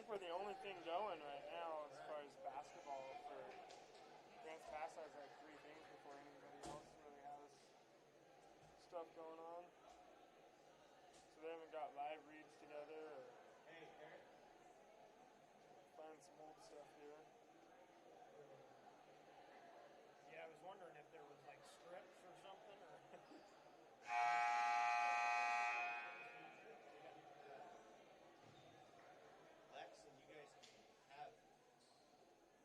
think we're the only thing going right now as far as basketball for Grants Pass has like 3 things before anybody else really has stuff going on. So they haven't got live reads together or find some old stuff here. Yeah, I was wondering if there was like strips or something or Lex, and you guys can have.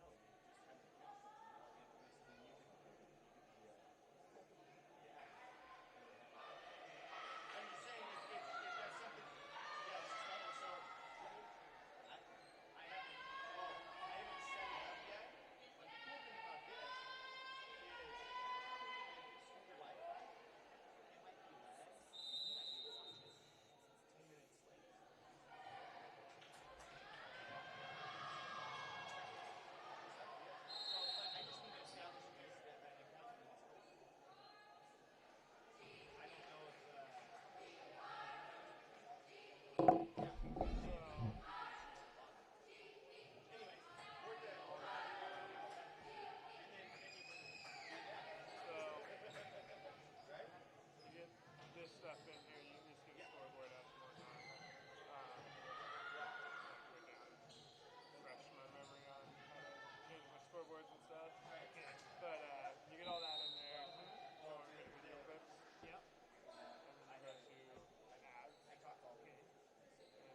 No, you just have the information. You could yeah. I'm just saying, if that's something you guys struggle, so I haven't set it up yet. But the cool thing about this is if it's through the Wi-Fi, it might be lag, and you might be able to watch it 10 minutes late. So, but I just need to establish that account. I don't know if. Anyway, we're good. And then you can. So Right? you get this stuff in here, you can just get the scoreboard up and whatnot. Go down, refresh my memory on how to change my scoreboards and stuff. But you get all that in there. So we're going to video clips. yeah. And then you go to ads. I talked all day. And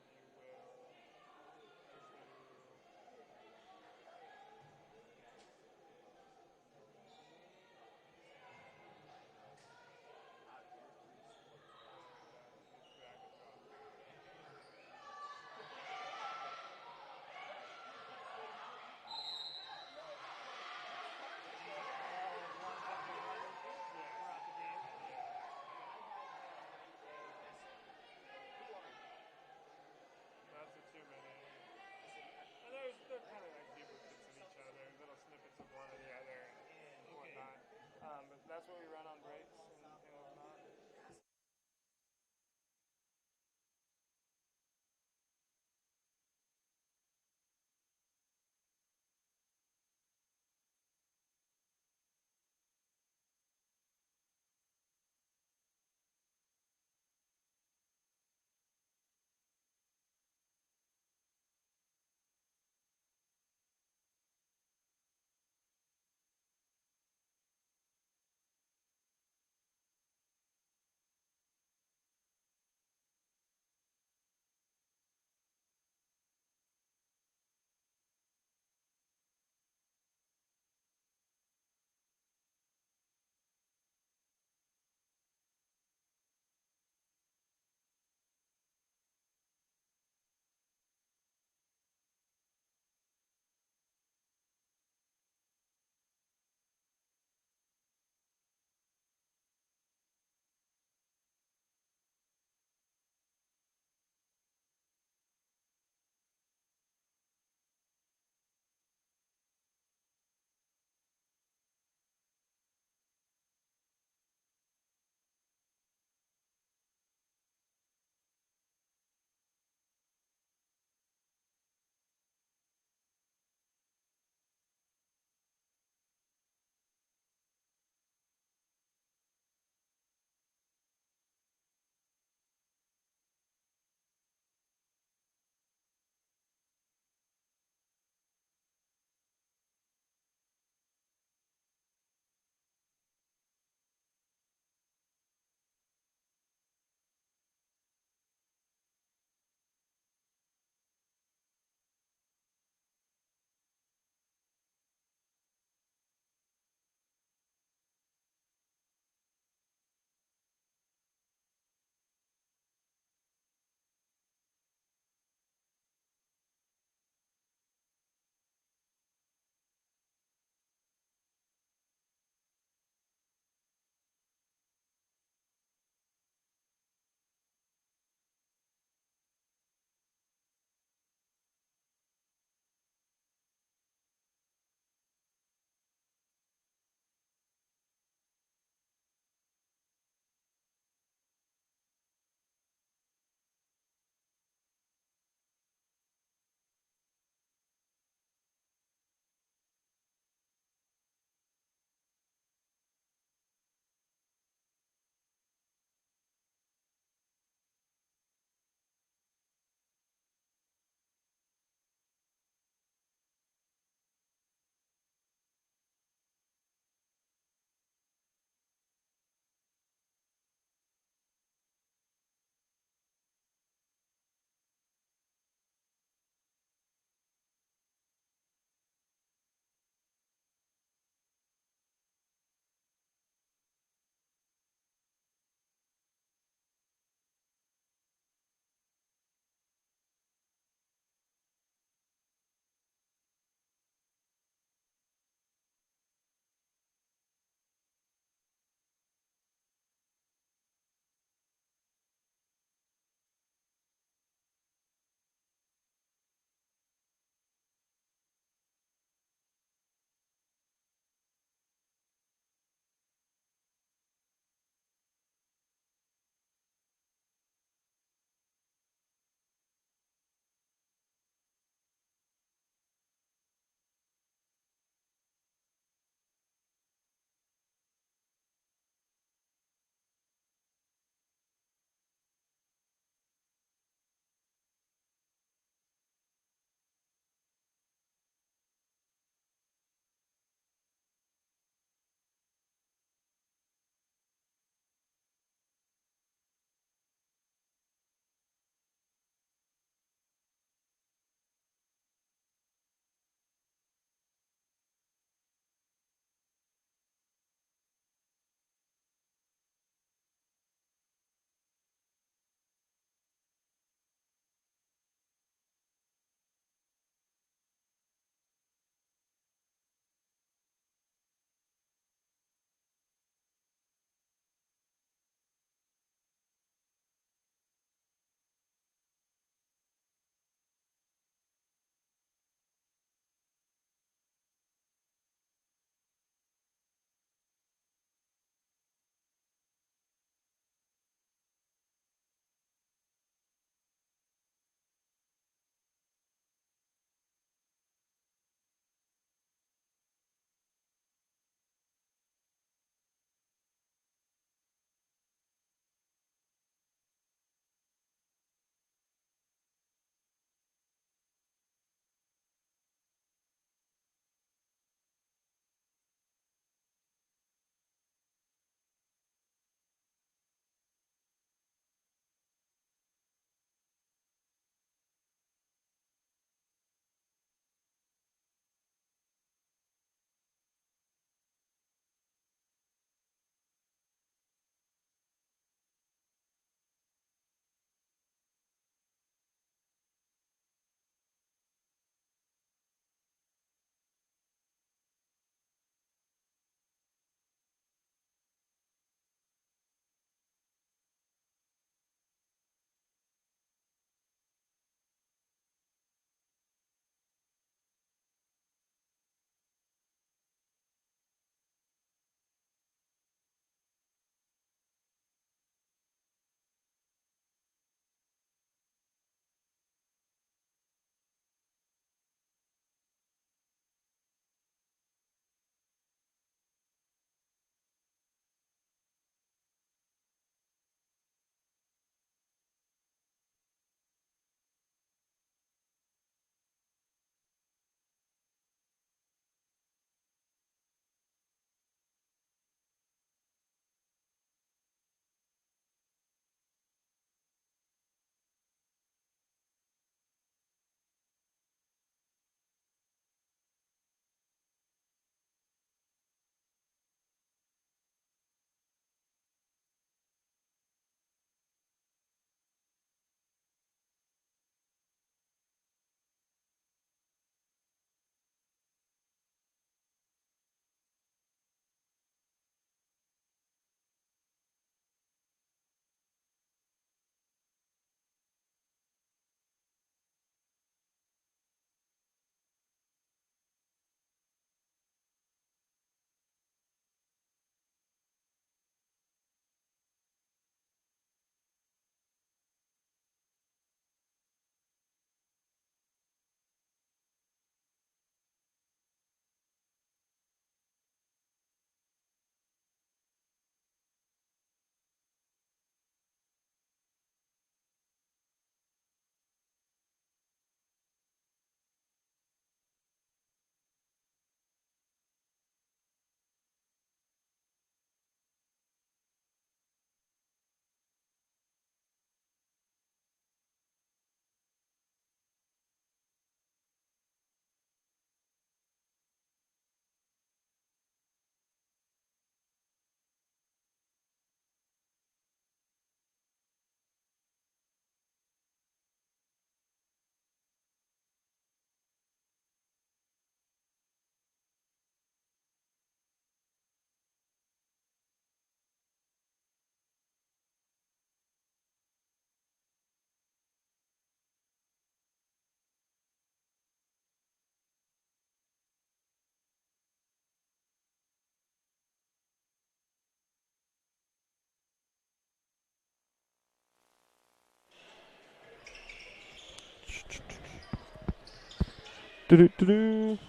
Do do do do.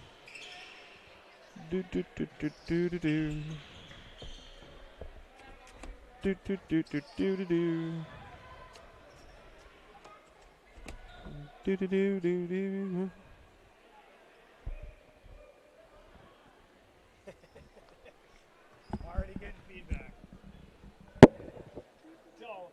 Do do do do do do do. Do do do do do do do. Do do do do do. Already getting feedback. So,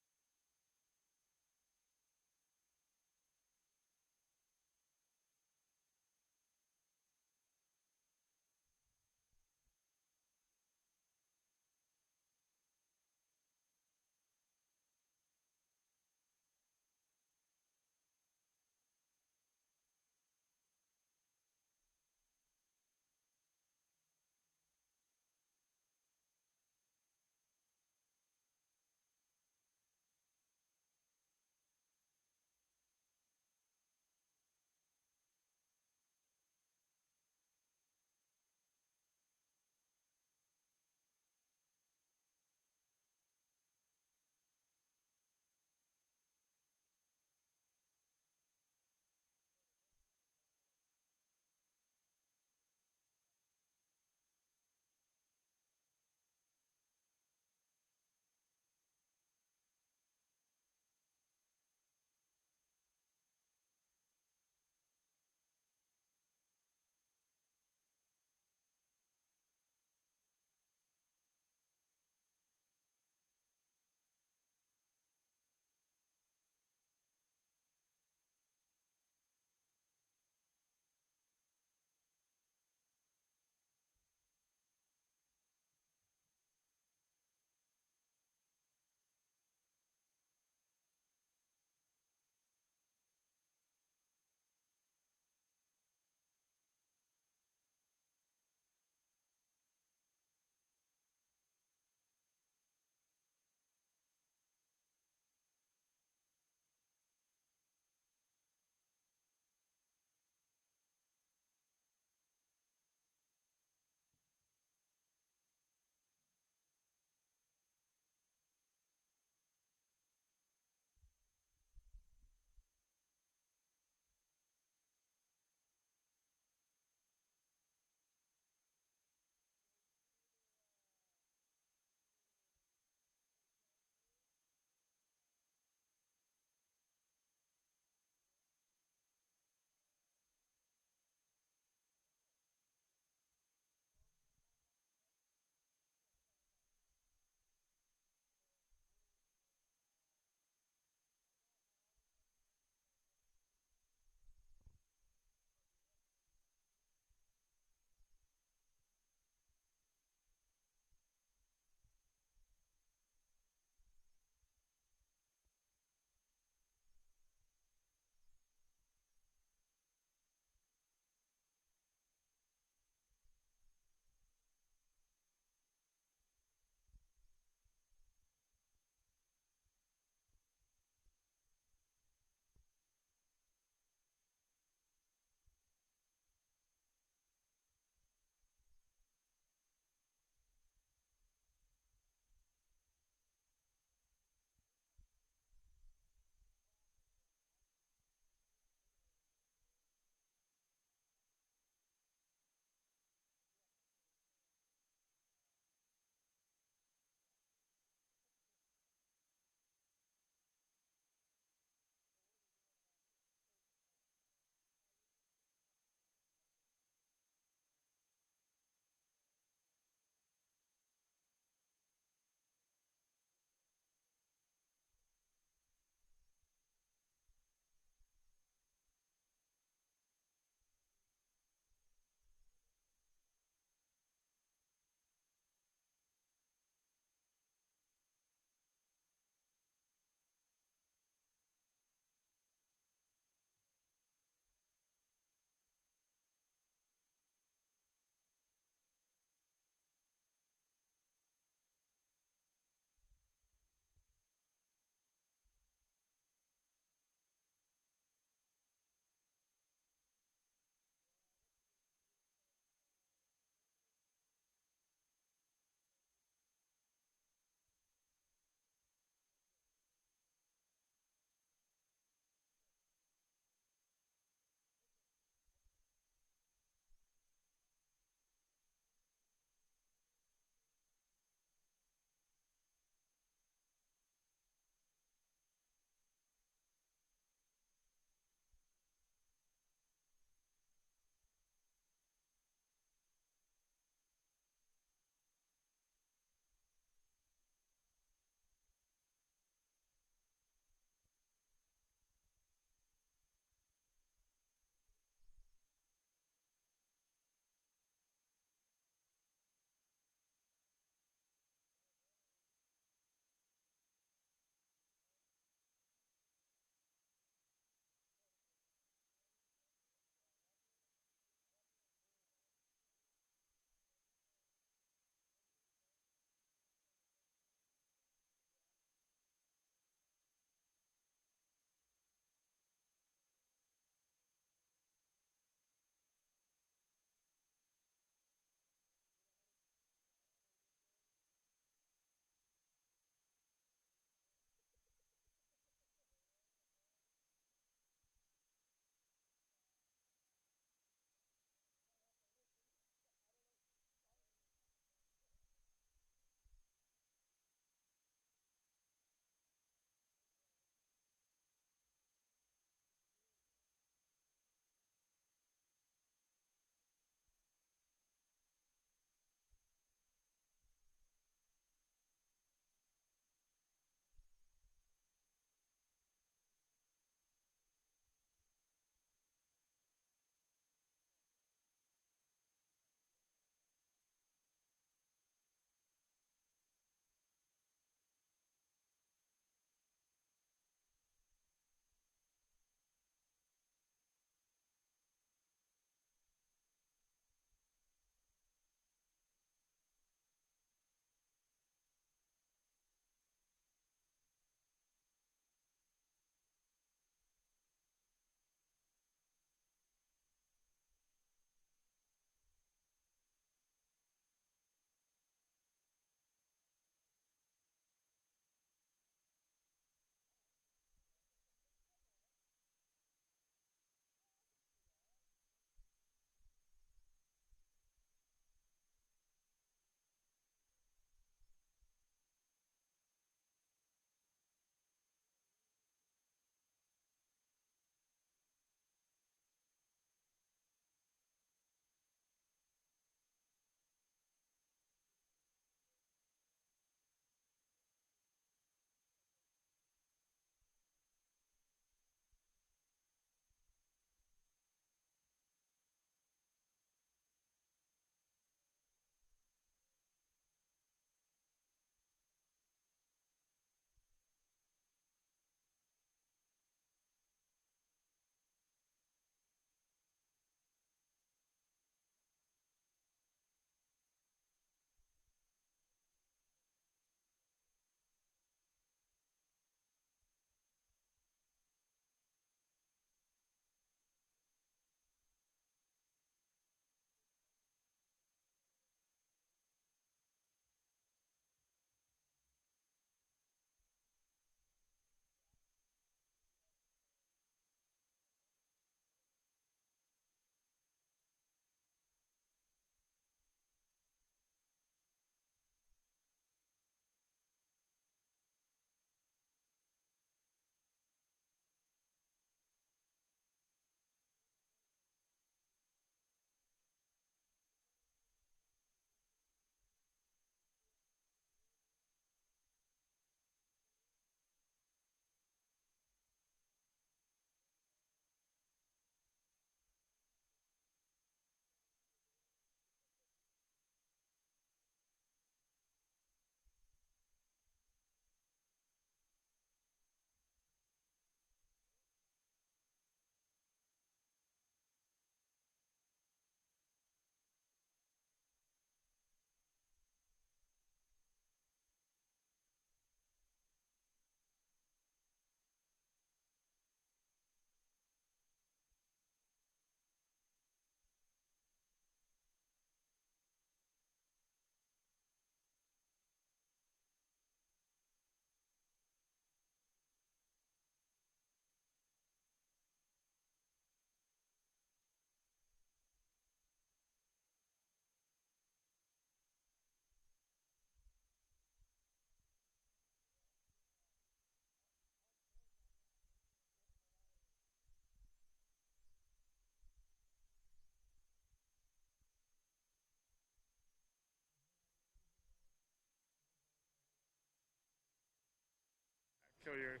until you're.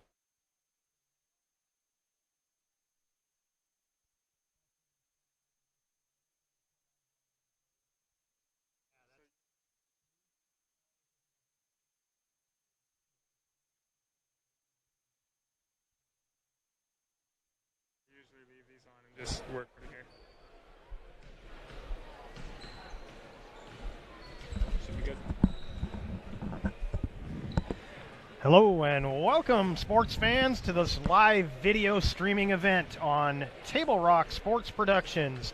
Usually leave these on and just work from here. Should be good. Hello and welcome, sports fans, to this live video streaming event on Table Rock Sports Productions.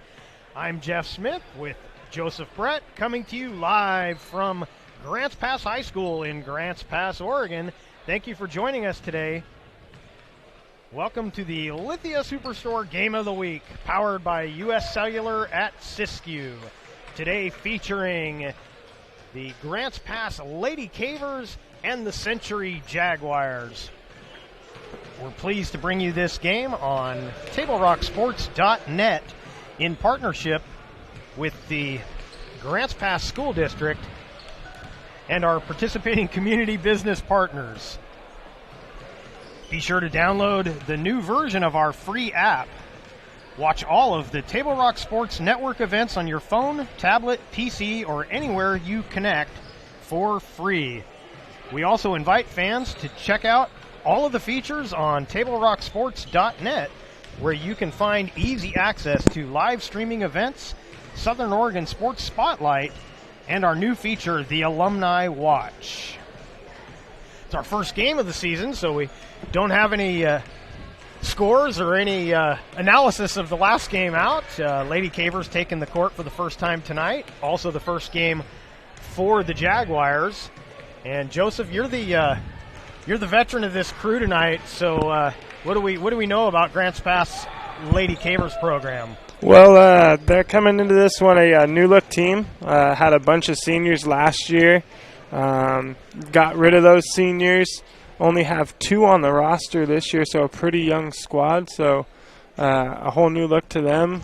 I'm Jeff Smith with Joseph Brett, coming to you live from Grants Pass High School in Grants Pass, Oregon. Thank you for joining us today. Welcome to the Lithia Superstore Game of the Week, powered by US Cellular at Siskiyou. Today featuring the Grants Pass Lady Cavers and the Century Jaguars. We're pleased to bring you this game on TableRockSports.net in partnership with the Grants Pass School District and our participating community business partners. Be sure to download the new version of our free app. Watch all of the Table Rock Sports Network events on your phone, tablet, PC, or anywhere you connect for free. We also invite fans to check out all of the features on TableRockSports.net, where you can find easy access to live streaming events, Southern Oregon Sports Spotlight, and our new feature, the Alumni Watch. It's our first game of the season, so we don't have any scores or any analysis of the last game out. Lady Cavers taking the court for the first time tonight. Also the first game for the Jaguars. And Joseph, you're the veteran of this crew tonight. So what do we know about Grants Pass Lady Cavers program? Well, they're coming into this one a new look team. Had a bunch of seniors last year. Got rid of those seniors. Only have 2 on the roster this year, so a pretty young squad. So a whole new look to them.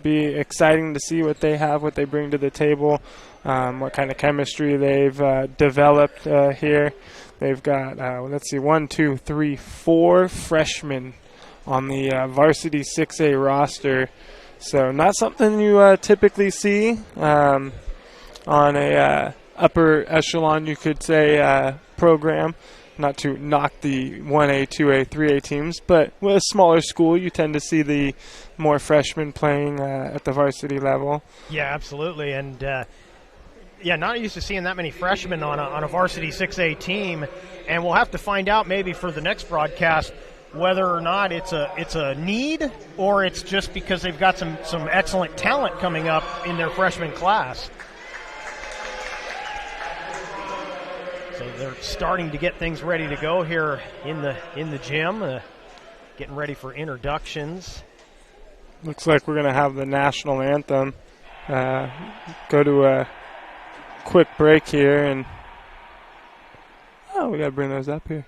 Be exciting to see what they have, what they bring to the table, what kind of chemistry they've developed here. They've got, 4 freshmen on the varsity 6A roster. So not something you typically see on a upper echelon, you could say, program. Not to knock the 1A, 2A, 3A teams, but with a smaller school, you tend to see the more freshmen playing at the varsity level. Yeah, absolutely. And, not used to seeing that many freshmen on a varsity 6A team. And we'll have to find out maybe for the next broadcast whether or not it's a need or it's just because they've got some excellent talent coming up in their freshman class. So they're starting to get things ready to go here in the gym, getting ready for introductions. Looks like we're going to have the national anthem. Go to a quick break here, and we got to bring those up here.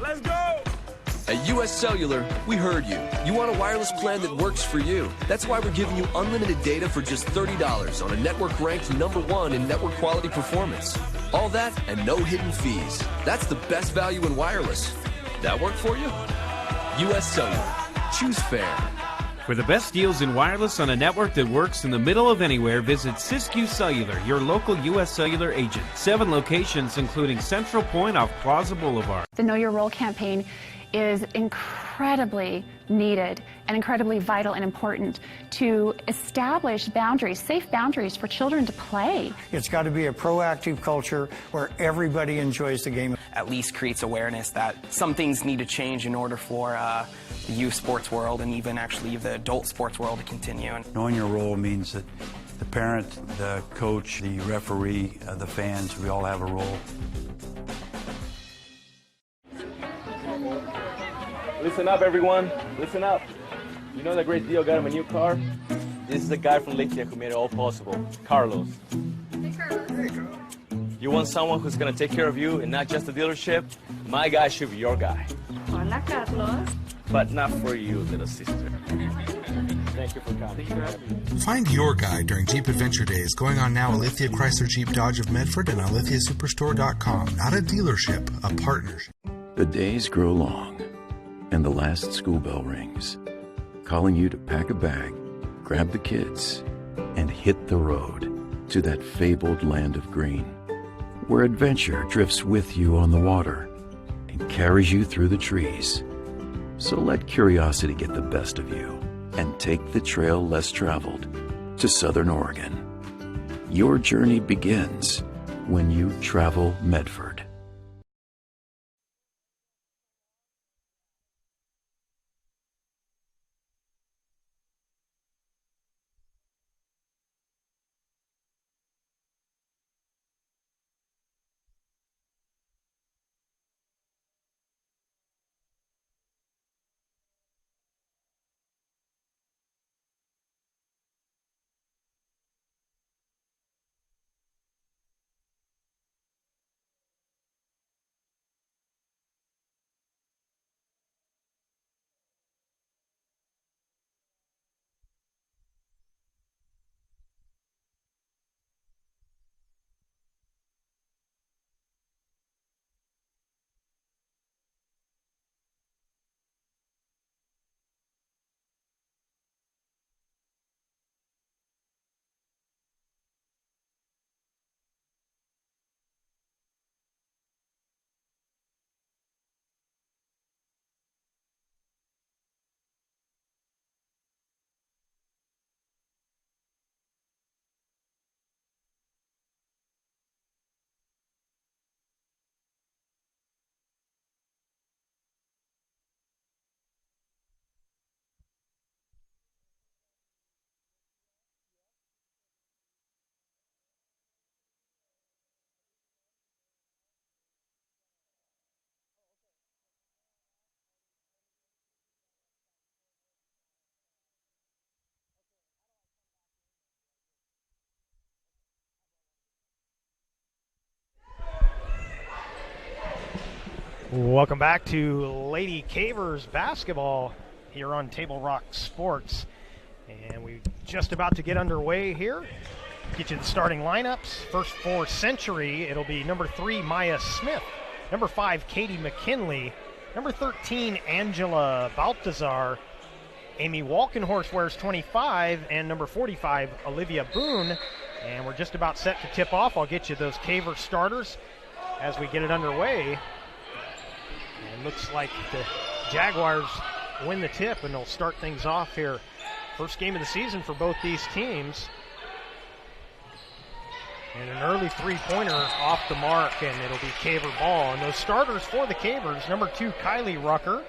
Let's go! At US Cellular, we heard you. You want a wireless plan that works for you. That's why we're giving you unlimited data for just $30 on a network ranked #1 in network quality performance. All that and no hidden fees. That's the best value in wireless. That work for you? US Cellular. Choose fair. For the best deals in wireless on a network that works in the middle of anywhere, visit Siskiyou Cellular, your local U.S. Cellular agent. 7 locations, including Central Point off Plaza Boulevard. The Know Your Role campaign is incredibly needed and incredibly vital and important to establish boundaries, safe boundaries for children to play. It's got to be a proactive culture where everybody enjoys the game. At least creates awareness that some things need to change in order for the youth sports world and even actually the adult sports world to continue. Knowing your role means that the parent, the coach, the referee, the fans, we all have a role. Listen up, everyone. Listen up. You know that great deal got him a new car? This is the guy from Lithia who made it all possible, Carlos. Hey, Carlos. You want someone who's going to take care of you and not just the dealership? My guy should be your guy. Hola, Carlos. But not for you, little sister. Thank you for coming. Find your guy during Jeep Adventure Days going on now at Lithia Chrysler Jeep Dodge of Medford and on lithiasuperstore.com. Not a dealership, a partnership. The days grow long, and the last school bell rings, calling you to pack a bag, grab the kids, and hit the road to that fabled land of green, where adventure drifts with you on the water and carries you through the trees. So let curiosity get the best of you and take the trail less traveled to Southern Oregon. Your journey begins when you travel Medford. Welcome back to Lady Cavers basketball here on Table Rock Sports. And we're just about to get underway here. Get you the starting lineups. First for Century, it'll be number 3, Maya Smith. Number 5, Katie McKinley. Number 13, Angela Baltazar. Amy Walkenhorst wears 25. And number 45, Olivia Boone. And we're just about set to tip off. I'll get you those Caver starters as we get it underway. And looks like the Jaguars win the tip, and they'll start things off here. First game of the season for both these teams. And an early three-pointer off the mark, and it'll be Caver ball. And those starters for the Cavers, number 2, Kylie Rucker.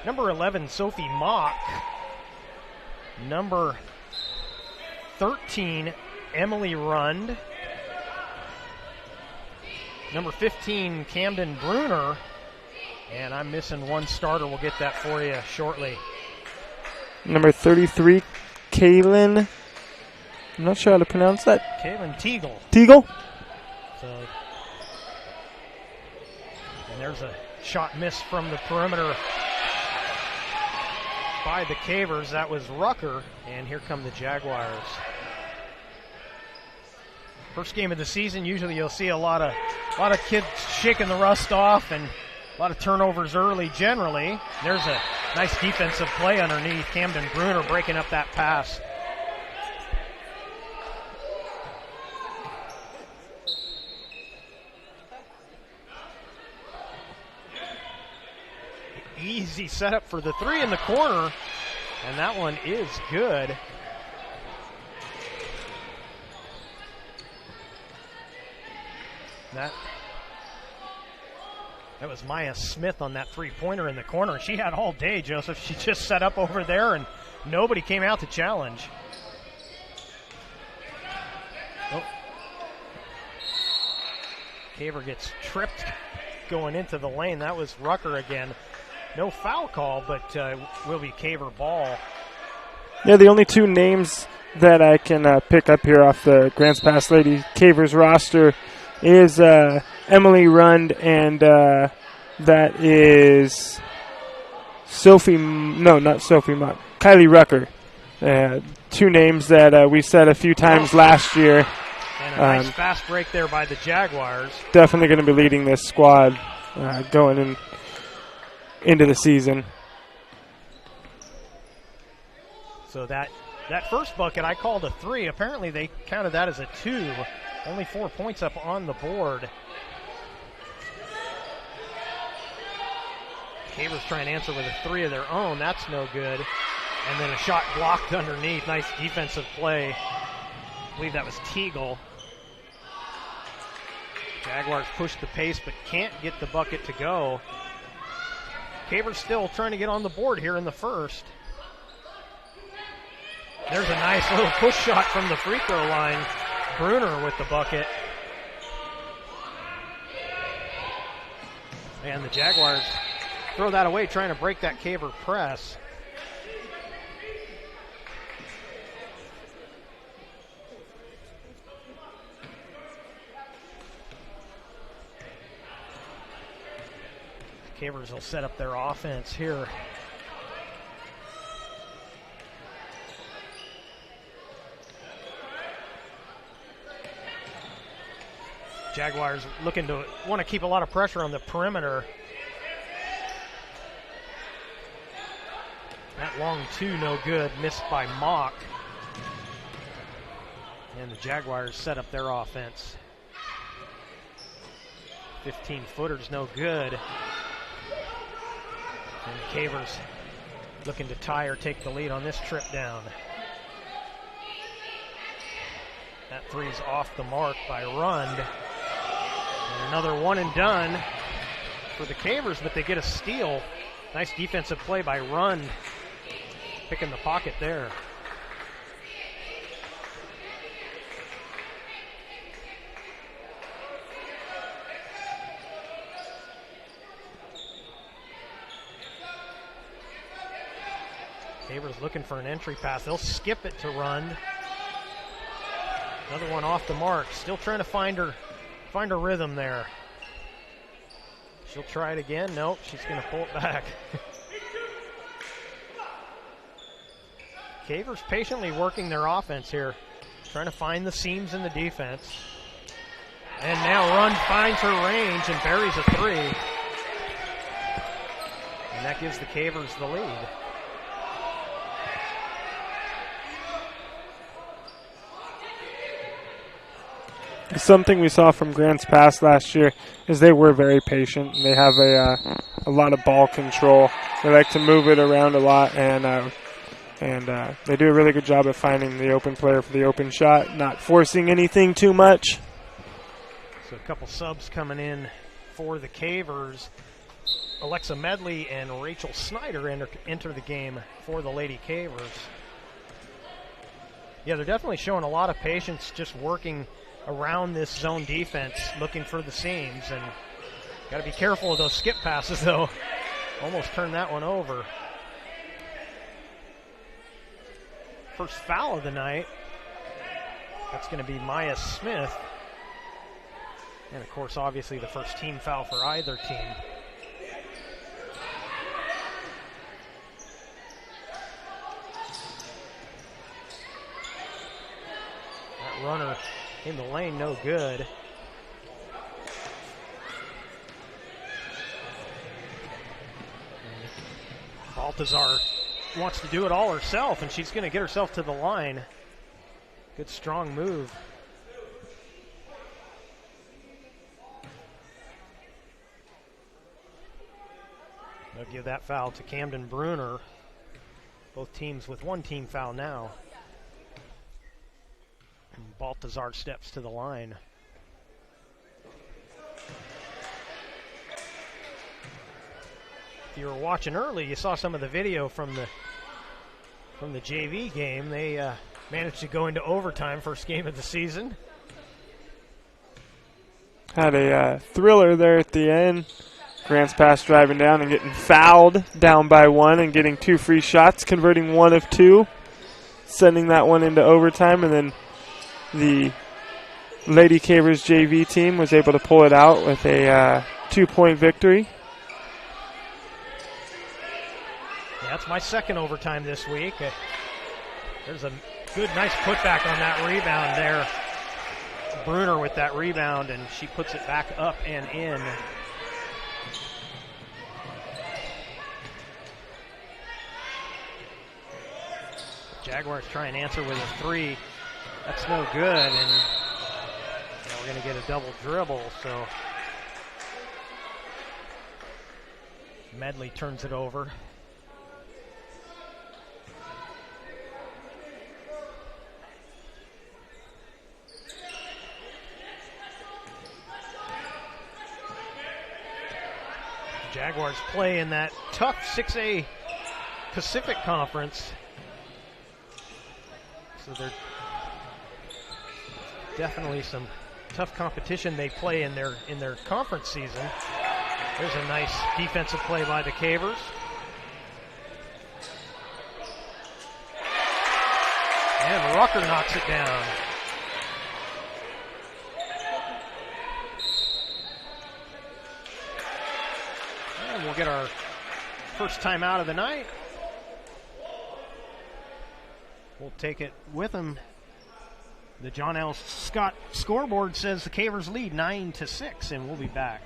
Number 11, Sophie Mock. Number 13, Emily Rund. Number 15, Camden Bruner. And I'm missing one starter. We'll get that for you shortly. Number 33, Kaylin. I'm not sure how to pronounce that. Kaylin Teagle. Teagle? So, and there's a shot missed from the perimeter by the Cavers. That was Rucker. And here come the Jaguars. First game of the season. Usually you'll see a lot of kids shaking the rust off and a lot of turnovers early generally. There's a nice defensive play underneath. Camden Bruner breaking up that pass. Easy setup for the three in the corner, and that one is good. That was Maya Smith on that three-pointer in the corner. She had all day, Joseph. She just set up over there, and nobody came out to challenge. Oh. Caver gets tripped going into the lane. That was Rucker again. No foul call, but will be Caver ball. Yeah, the only two names that I can pick up here off the Grants Pass Lady Cavers roster is Emily Rund, and that is Kylie Rucker. Two names that we said a few times last year. And a nice fast break there by the Jaguars. Definitely going to be leading this squad going into the season. So that first bucket I called a 3. Apparently they counted that as a 2. Only 4 points up on the board. Cavers trying to answer with a 3 of their own. That's no good. And then a shot blocked underneath. Nice defensive play. I believe that was Teagle. Jaguars push the pace but can't get the bucket to go. Cavers still trying to get on the board here in the first. There's a nice little push shot from the free throw line. Bruner with the bucket. And the Jaguars throw that away, trying to break that Caver press. Cavers will set up their offense here. Jaguars looking to want to keep a lot of pressure on the perimeter. That long 2 no good, missed by Mock. And the Jaguars set up their offense. 15-footer's no good. And Cavers looking to tie or take the lead on this trip down. That 3's off the mark by Rund. And another one and done for the Cavers, but they get a steal. Nice defensive play by Rund, picking the pocket there. Cavers looking for an entry pass. They'll skip it to Rund. Another one off the mark. Still trying to find her rhythm there. She'll try it again. Nope, she's going to pull it back. Cavers patiently working their offense here, trying to find the seams in the defense. And now Rund finds her range and buries a 3. And that gives the Cavers the lead. Something we saw from Grants Pass last year is they were very patient. They have a lot of ball control. They like to move it around a lot, and they do a really good job of finding the open player for the open shot, not forcing anything too much. So a couple subs coming in for the Cavers. Alexa Medley and Rachel Snyder enter the game for the Lady Cavers. Yeah, they're definitely showing a lot of patience, just working around this zone defense, looking for the seams, and got to be careful of those skip passes, though. Almost turned that one over. First foul of the night. That's going to be Maya Smith. And, of course, obviously the first team foul for either team. That runner in the lane, no good. Baltazar wants to do it all herself, and she's going to get herself to the line. Good, strong move. They'll give that foul to Camden Bruner. Both teams with one team foul now. And Baltazar steps to the line. If you were watching early, you saw some of the video from the JV game. They managed to go into overtime, first game of the season. Had a thriller there at the end. Grants Pass driving down and getting fouled down by 1 and getting 2 free shots, converting 1 of 2. sending that one into overtime, and then the Lady Cavers JV team was able to pull it out with a 2-point victory. That's my second overtime this week. There's a good, nice putback on that rebound there. Bruner with that rebound, and she puts it back up and in. Jaguars try and answer with a 3. That's no good, and we're going to get a double dribble, so Medley turns it over. Jaguars play in that tough 6A Pacific Conference. So they're definitely some tough competition they play in their conference season. There's a nice defensive play by the Cavers. And Rucker knocks it down. And we'll get our first timeout of the night. We'll take it with them. The John L. Scott scoreboard says the Cavers lead 9-6, and we'll be back.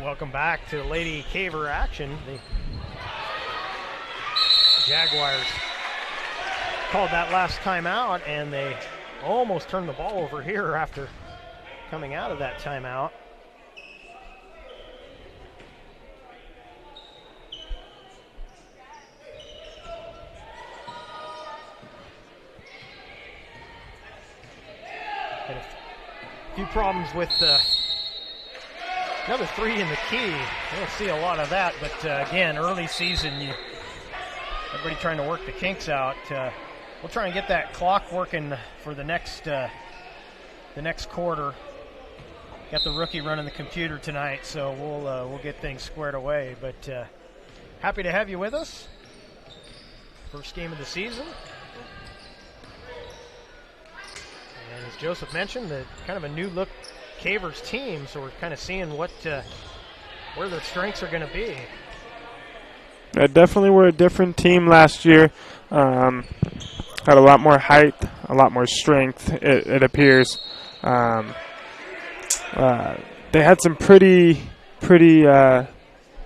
Welcome back to Lady Caver action. The Jaguars called that last timeout, and they almost turned the ball over here after coming out of that timeout. Had a few problems with another 3 in the key. We don't see a lot of that, but again, early season, everybody trying to work the kinks out. We'll try and get that clock working for the next quarter. Got the rookie running the computer tonight, so we'll get things squared away. But happy to have you with us. First game of the season. And as Joseph mentioned, the kind of a new look Cavers team, so we're kind of seeing where their strengths are going to be. Definitely were a different team last year. Had a lot more height, a lot more strength, it appears. They had some pretty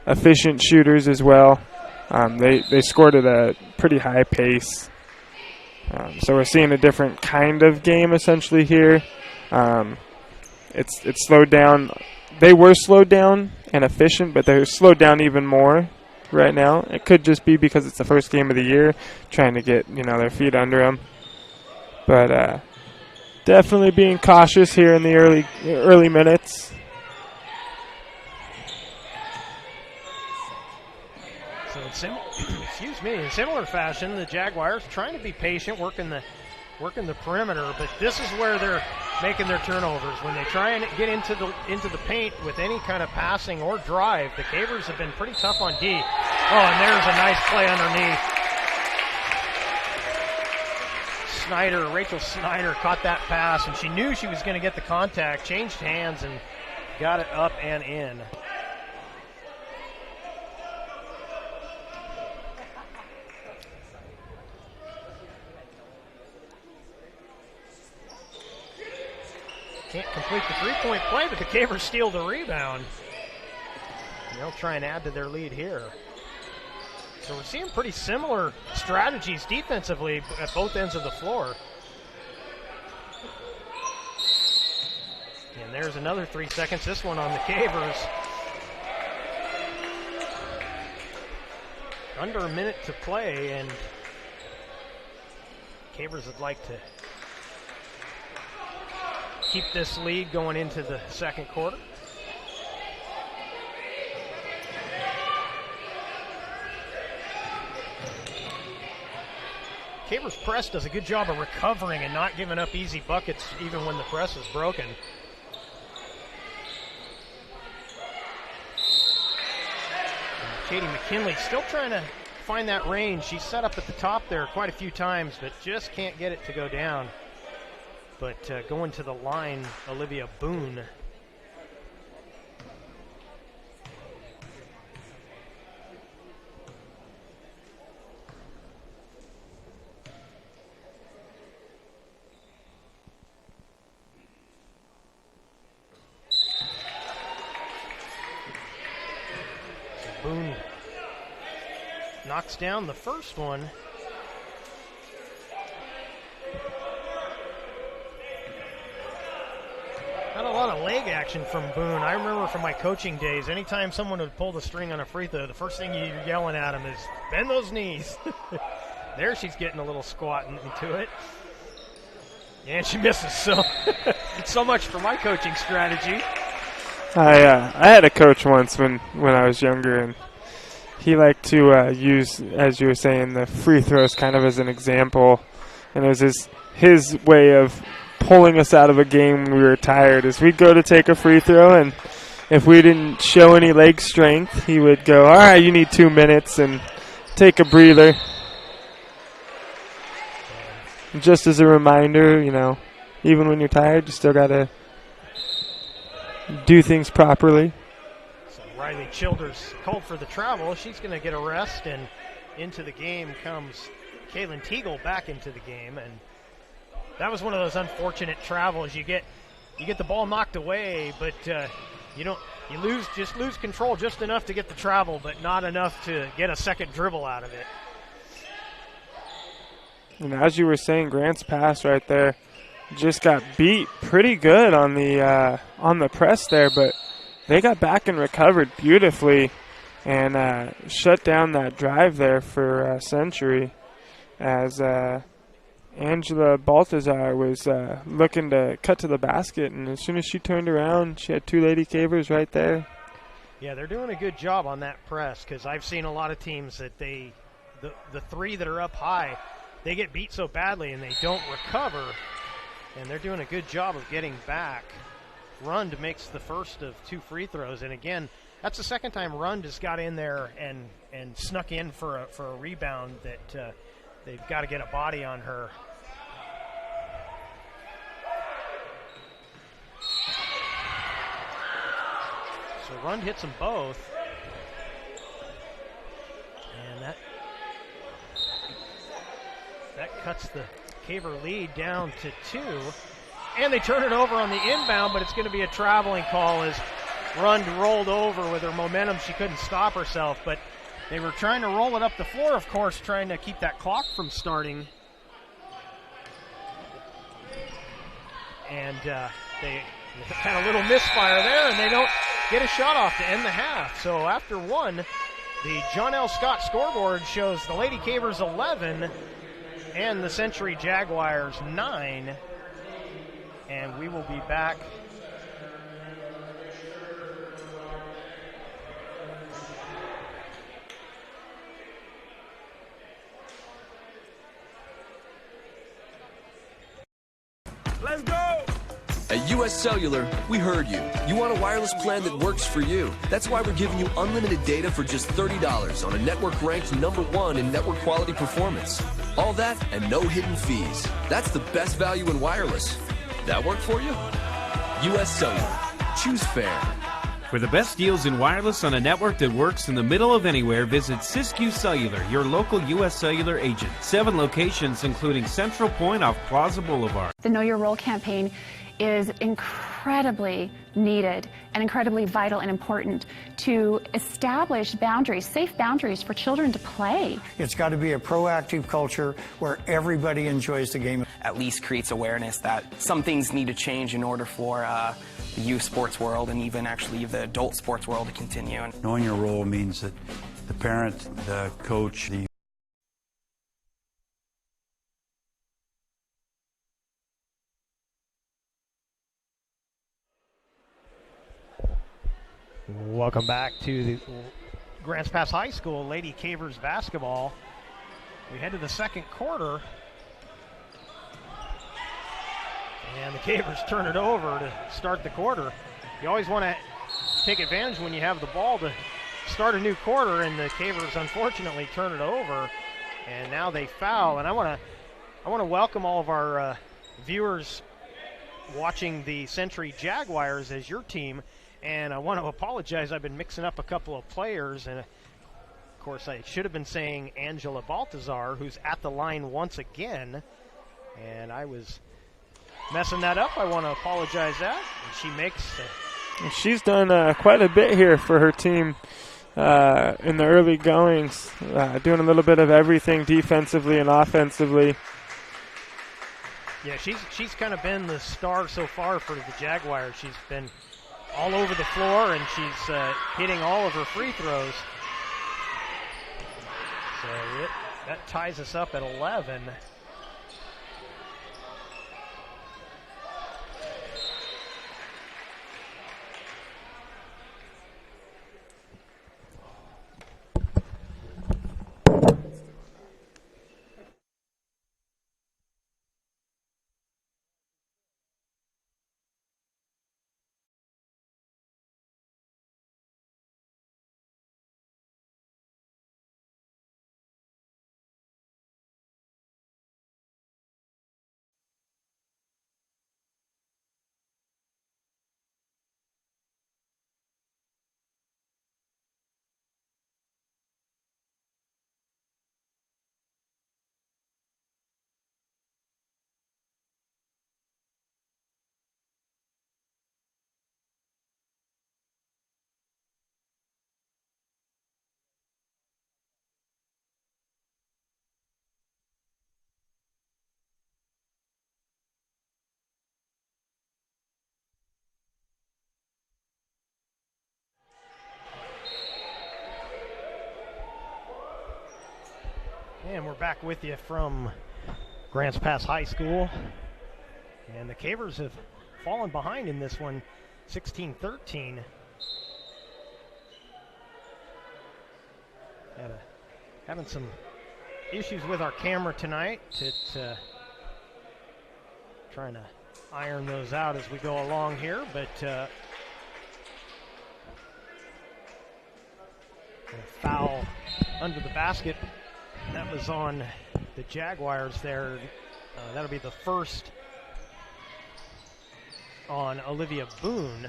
efficient shooters as well. They scored at a pretty high pace. So we're seeing a different kind of game essentially here. It's slowed down. They were slowed down and efficient, but they're slowed down even more right now. It could just be because it's the first game of the year, trying to get their feet under them. But definitely being cautious here in the early minutes. So in similar fashion, the Jaguars trying to be patient, working the perimeter, but this is where they're making their turnovers. When they try and get into the paint with any kind of passing or drive, the Cavers have been pretty tough on D. Oh, and there's a nice play underneath. Rachel Snyder caught that pass, and she knew she was going to get the contact, changed hands, and got it up and in. Can't complete the three-point play, but the Cavers steal the rebound. And they'll try and add to their lead here. So we're seeing pretty similar strategies defensively at both ends of the floor. And there's another 3 seconds, this one on the Cavers. Under a minute to play, and Cavers would like to keep this lead going into the second quarter. Cavers press does a good job of recovering and not giving up easy buckets even when the press is broken. And Katie McKinley still trying to find that range. She's set up at the top there quite a few times, but just can't get it to go down. But going to the line, Olivia Boone. Boone knocks down the first one. Not a lot of leg action from Boone. I remember from my coaching days, anytime someone would pull the string on a free throw, the first thing you're yelling at them is, bend those knees. There she's getting a little squat into it. And she misses, so much for my coaching strategy. I had a coach once when I was younger, and he liked to use, as you were saying, the free throws kind of as an example. And it was his way of pulling us out of a game when we were tired. Is we'd go to take a free throw, and if we didn't show any leg strength, he would go, all right, you need 2 minutes, and take a breather. And just as a reminder, even when you're tired, you still got to do things properly. So Riley Childers called for the travel. She's going to get a rest, and into the game comes Kaylin Teagle back into the game. And that was one of those unfortunate travels. You get the ball knocked away, but you lose control just enough to get the travel, but not enough to get a second dribble out of it. And as you were saying, Grant's pass right there just got beat pretty good on the press there, but they got back and recovered beautifully and shut down that drive there for Century as Angela Baltazar was looking to cut to the basket, and as soon as she turned around, she had two Lady Cavers right there. Yeah, they're doing a good job on that press, because I've seen a lot of teams that the three that are up high, they get beat so badly and they don't recover, and they're doing a good job of getting back. Rund makes the first of 2 free throws, and again, that's the second time Rund has got in there and snuck in for a rebound that they've got to get a body on her. So Rund hits them both, and that cuts the Caver lead down to 2. And they turn it over on the inbound, but it's going to be a traveling call as Rund rolled over with her momentum. She couldn't stop herself, but they were trying to roll it up the floor, of course, trying to keep that clock from starting. And they had a little misfire there, and they don't get a shot off to end the half. So after 1, the John L. Scott scoreboard shows the Lady Cavers 11 and the Century Jaguars 9. And we will be back Let's go! At US Cellular, we heard you. You want a wireless plan that works for you. That's why we're giving you unlimited data for just $30 on a network ranked #1 in network quality performance. All that and no hidden fees. That's the best value in wireless. That work for you? US Cellular. Choose fair. For the best deals in wireless on a network that works in the middle of anywhere, visit Siskiyou Cellular, your local U.S. Cellular agent. 7 locations, including Central Point off Plaza Boulevard. The Know Your Role campaign is incredibly needed and incredibly vital and important to establish boundaries, safe boundaries for children to play. It's got to be a proactive culture where everybody enjoys the game. At least creates awareness that some things need to change in order for the youth sports world and even actually the adult sports world to continue. Knowing your role means that the parent, the coach, the Welcome back to the Grants Pass High School Lady Cavers basketball. We head to the second quarter, and the Cavers turn it over to start the quarter. You always want to take advantage when you have the ball to start a new quarter, and the Cavers unfortunately turn it over, and now they foul. And I want to welcome all of our viewers watching the Century Jaguars as your team. And I want to apologize. I've been mixing up a couple of players. And, of course, I should have been saying Angela Baltazar, who's at the line once again. And I was messing that up. I want to apologize that. And she makes She's done quite a bit here for her team in the early goings, doing a little bit of everything defensively and offensively. Yeah, she's kind of been the star so far for the Jaguars. She's been all over the floor, and she's hitting all of her free throws. So that ties us up at 11. And we're back with you from Grants Pass High School. And the Cavers have fallen behind in this one, 16-13. Having some issues with our camera tonight. It's trying to iron those out as we go along here, but a foul under the basket. That was on the Jaguars there. That'll be the first on Olivia Boone.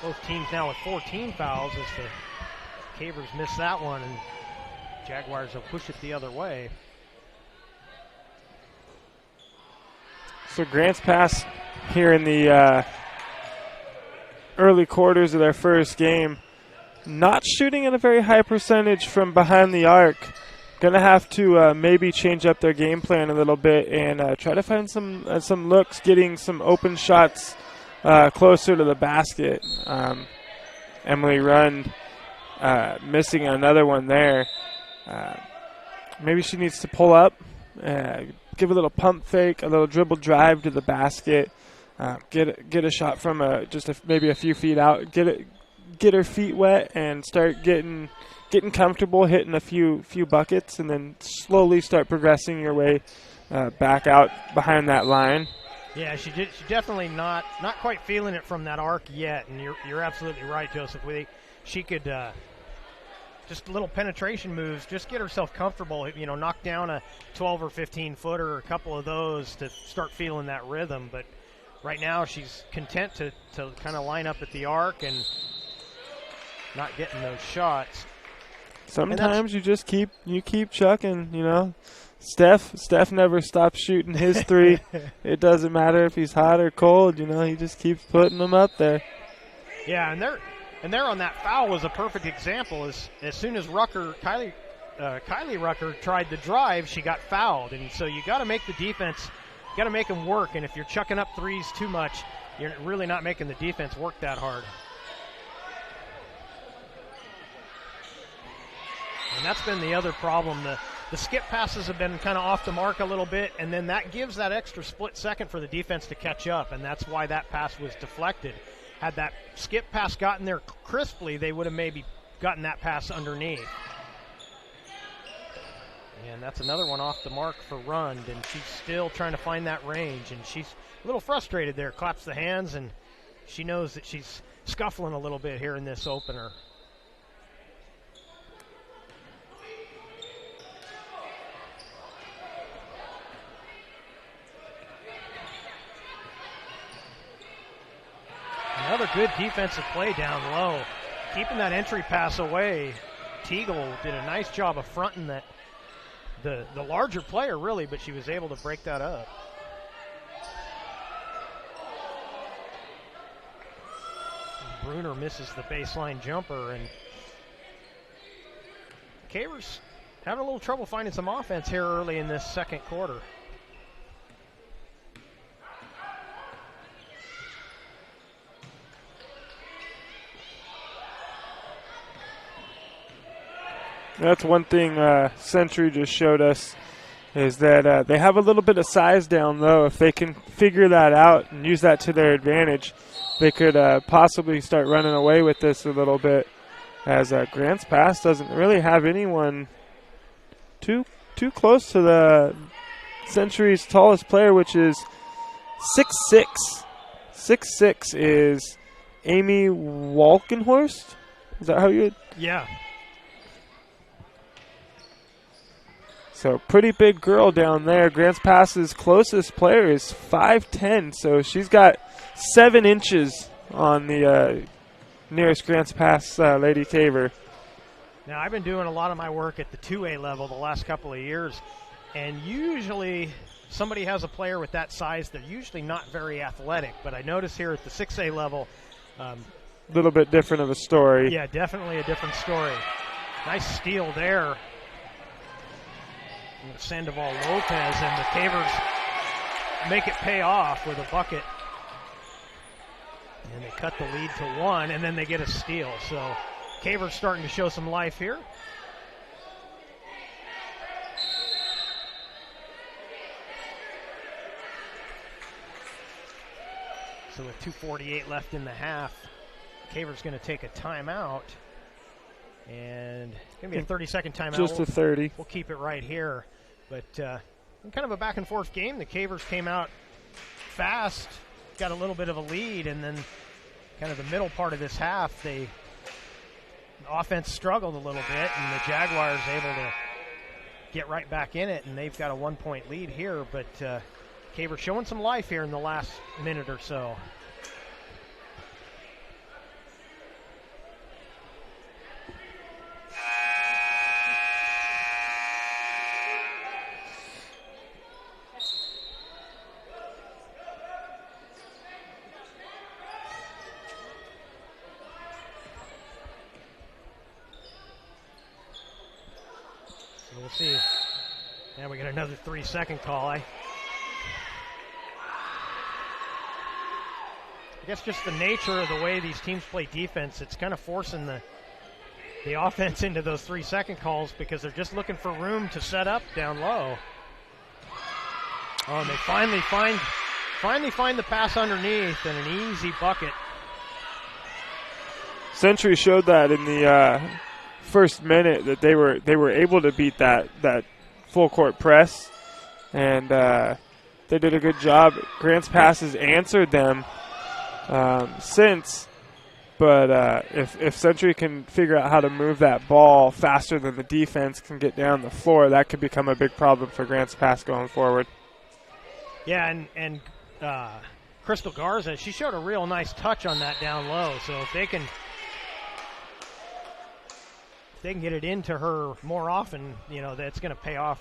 Both teams now with 14 fouls as the Cavers miss that one, and Jaguars will push it the other way. So Grants Pass here in the early quarters of their first game. Not shooting at a very high percentage from behind the arc. Going to have to maybe change up their game plan a little bit and try to find some looks, getting some open shots closer to the basket. Emily Rund missing another one there. Maybe she needs to pull up, give a little pump fake, a little dribble drive to the basket, get a shot from maybe a few feet out, get her feet wet and start getting comfortable, hitting a few buckets, and then slowly start progressing your way back out behind that line. Yeah, she definitely not quite feeling it from that arc yet, and you're absolutely right, Joseph. She could just little penetration moves, just get herself comfortable, knock down a 12 or 15 footer, or a couple of those to start feeling that rhythm. But right now she's content to kind of line up at the arc and not getting those shots. Sometimes you just keep chucking, Steph never stops shooting his three. It doesn't matter if he's hot or cold, he just keeps putting them up there. Yeah, and there on that foul was a perfect example. As soon as Kylie Rucker tried the drive, she got fouled. And so you got to make the defense, you got to make them work. And if you're chucking up threes too much, you're really not making the defense work that hard. And that's been the other problem. The skip passes have been kind of off the mark a little bit, and then that gives that extra split second for the defense to catch up, and that's why that pass was deflected. Had that skip pass gotten there crisply, they would have maybe gotten that pass underneath. And that's another one off the mark for Rund, and she's still trying to find that range, and she's a little frustrated there, claps the hands, and she knows that she's scuffling a little bit here in this opener. Another good defensive play down low, keeping that entry pass away. Teagle did a nice job of fronting that the larger player, really, but she was able to break that up. And Bruner misses the baseline jumper, and Cavers having a little trouble finding some offense here early in this second quarter. That's one thing Century just showed us, is that they have a little bit of size down low. If they can figure that out and use that to their advantage, they could possibly start running away with this a little bit, as Grants Pass doesn't really have anyone too close to the Century's tallest player, which is 6'6". 6'6" is Amy Walkenhorst. Is that how you would? Yeah. So pretty big girl down there. Grants Pass's closest player is 5'10", so she's got 7 inches on the nearest Grants Pass Lady Caver. Now, I've been doing a lot of my work at the 2A level the last couple of years, and usually somebody has a player with that size. They're usually not very athletic, but I notice here at the 6A level, a little bit different of a story. Yeah, definitely a different story. Nice steal there. Sandoval Lopez, and the Cavers make it pay off with a bucket. And they cut the lead to 1, and then they get a steal. So Cavers starting to show some life here. So with 2:48 left in the half, Cavers going to take a timeout. And it's going to be a 30-second timeout. Just a 30. We'll keep it right here. But kind of a back-and-forth game. The Cavers came out fast, got a little bit of a lead, and then kind of the middle part of this half, the offense struggled a little bit, and the Jaguars able to get right back in it, and they've got a 1-point lead here. But Cavers showing some life here in the last minute or so. We'll see. Now we get another 3-second call. I guess just the nature of the way these teams play defense, it's kind of forcing the offense into those 3-second calls because they're just looking for room to set up down low. Oh, and they finally find the pass underneath and an easy bucket. Century showed that in the first minute that they were able to beat that full court press, and they did a good job. Grants Pass has answered them since, but if Century can figure out how to move that ball faster than the defense can get down the floor, that could become a big problem for Grants Pass going forward. Yeah, and Crystal Garza, she showed a real nice touch on that down low. So if they can get it into her more often, you know, that's going to pay off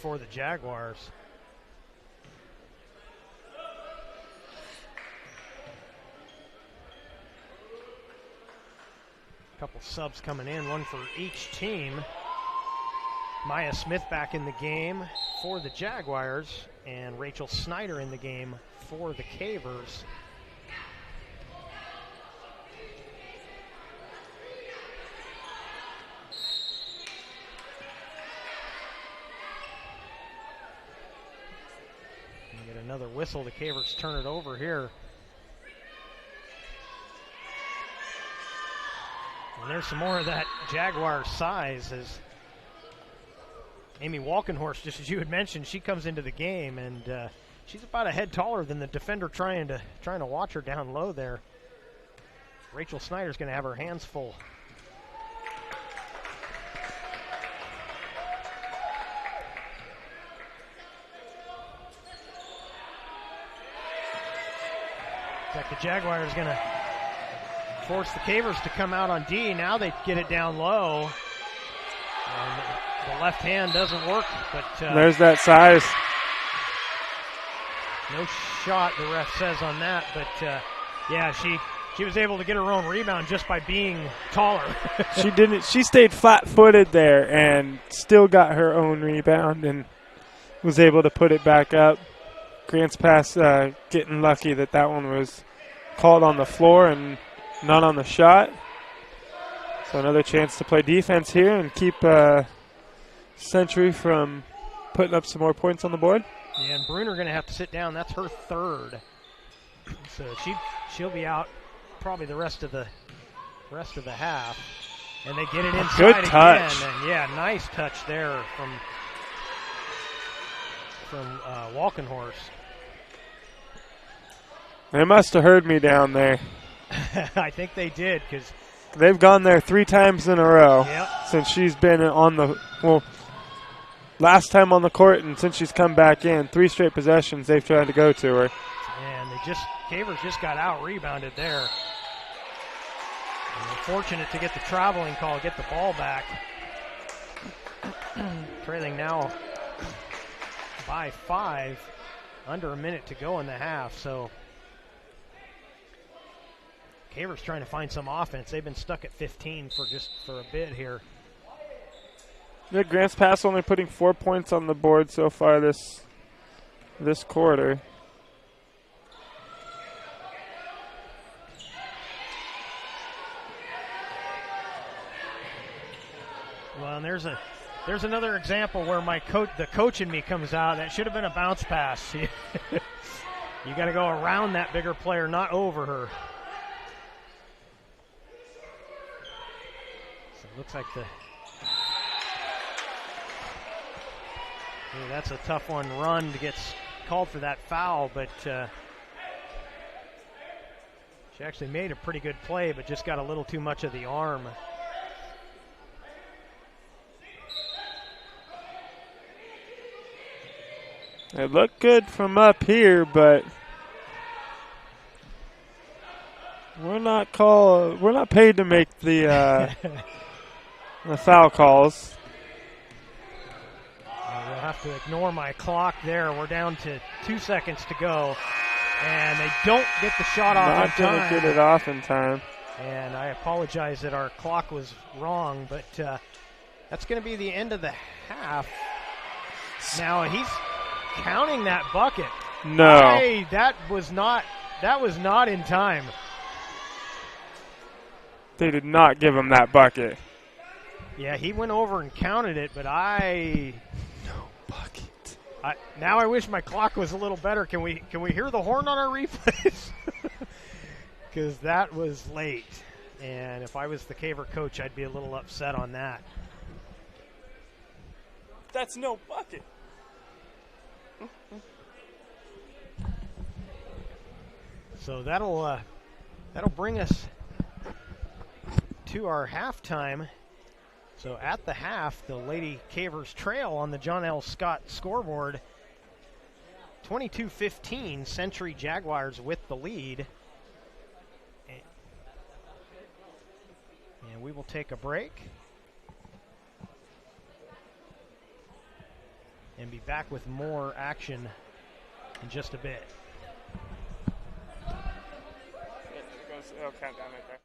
for the Jaguars. A couple subs coming in, one for each team. Maya Smith back in the game for the Jaguars, and Rachel Snyder in the game for the Cavers. And get another whistle. The Cavers turn it over here. And there's some more of that Jaguar size as Amy Walkenhorst, just as you had mentioned, she comes into the game, and she's about a head taller than the defender trying to watch her down low there. Rachel Snyder's going to have her hands full. Looks like the Jaguars going to force the Cavers to come out on D. Now they get it down low. And the left hand doesn't work, but there's that size. No shot, the ref says on that, but yeah, she was able to get her own rebound just by being taller. She stayed flat-footed there and still got her own rebound and was able to put it back up. Grants Pass getting lucky that one was called on the floor and not on the shot. So another chance to play defense here and keep Century from putting up some more points on the board. Yeah, and Bruner going to have to sit down. That's her third. So she'll be out probably the rest of the half. And they get it inside good touch. again. And yeah, nice touch there from Walkenhorst. They must have heard me down there. I think they did, because they've gone there 3 times in a row yep. since she's been on the last time on the court, and since she's come back in, 3 straight possessions they've tried to go to her. And Cavers just got out rebounded there. And they're fortunate to get the traveling call, get the ball back. Trailing now by 5, under a minute to go in the half. So Cavers trying to find some offense. They've been stuck at 15 for a bit here. Yeah, Grants Pass only putting 4 points on the board so far this quarter. Well, and there's another example where the coach in me comes out. That should have been a bounce pass. You got to go around that bigger player, not over her. So it looks like that's a tough one run to get called for that foul, but she actually made a pretty good play, but just got a little too much of the arm. It looked good from up here, but we're not paid to make the the foul calls. We'll have to ignore my clock there. We're down to 2 seconds to go, and they don't get the shot off in time. Not going to get it off in time. And I apologize that our clock was wrong, but that's going to be the end of the half. Now he's counting that bucket. No. Hey, that was not in time. They did not give him that bucket. Yeah, he went over and counted it, but no bucket. Now I wish my clock was a little better. Can we hear the horn on our replays? Because that was late, and if I was the Caver coach, I'd be a little upset on that. That's no bucket. So that'll bring us to our halftime. So at the half, the Lady Cavers trail on the John L. Scott scoreboard. 22-15, Century Jaguars with the lead. And we will take a break and be back with more action in just a bit. It'll count down right there.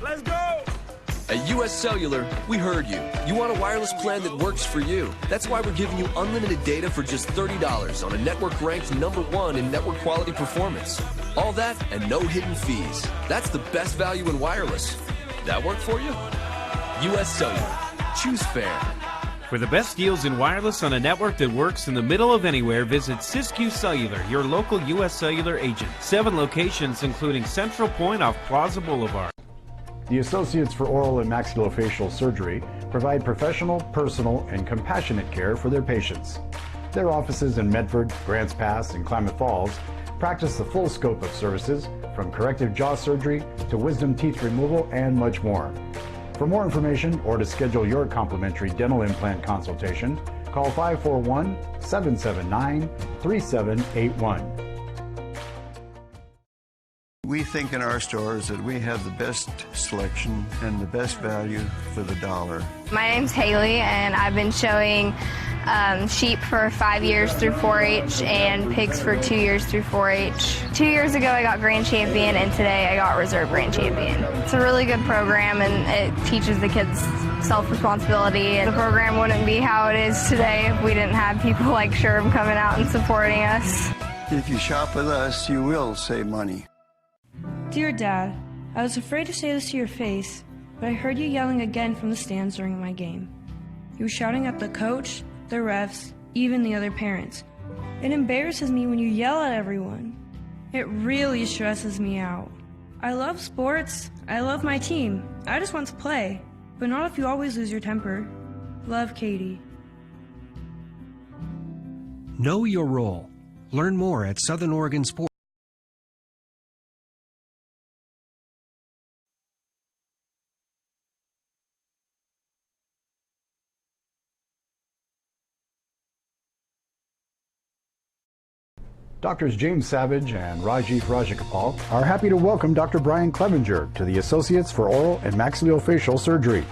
Let's go! At US Cellular, we heard you. You want a wireless plan that works for you. That's why we're giving you unlimited data for just $30 on a network ranked #1 in network quality performance. All that and no hidden fees. That's the best value in wireless. That work for you? US Cellular. Choose fair. For the best deals in wireless on a network that works in the middle of anywhere, visit Siskiyou Cellular, your local US Cellular agent. 7 locations, including Central Point off Plaza Boulevard. The Associates for Oral and Maxillofacial Surgery provide professional, personal, and compassionate care for their patients. Their offices in Medford, Grants Pass, and Klamath Falls practice the full scope of services, from corrective jaw surgery to wisdom teeth removal and much more. For more information or to schedule your complimentary dental implant consultation, call 541-779-3781. We think in our stores that we have the best selection and the best value for the dollar. My name's Haley, and I've been showing sheep for 5 years through 4-H and pigs for 2 years through 4-H. 2 years ago I got grand champion, and today I got reserve grand champion. It's a really good program, and it teaches the kids self-responsibility. The program wouldn't be how it is today if we didn't have people like Sherb coming out and supporting us. If you shop with us, you will save money. Dear Dad, I was afraid to say this to your face, but I heard you yelling again from the stands during my game. You were shouting at the coach, the refs, even the other parents. It embarrasses me when you yell at everyone. It really stresses me out. I love sports. I love my team. I just want to play, but not if you always lose your temper. Love, Katie. Know your role. Learn more at Southern Oregon Sports. Doctors James Savage and Rajiv Rajagopal are happy to welcome Dr. Brian Clevenger to the Associates for Oral and Maxillofacial Surgery.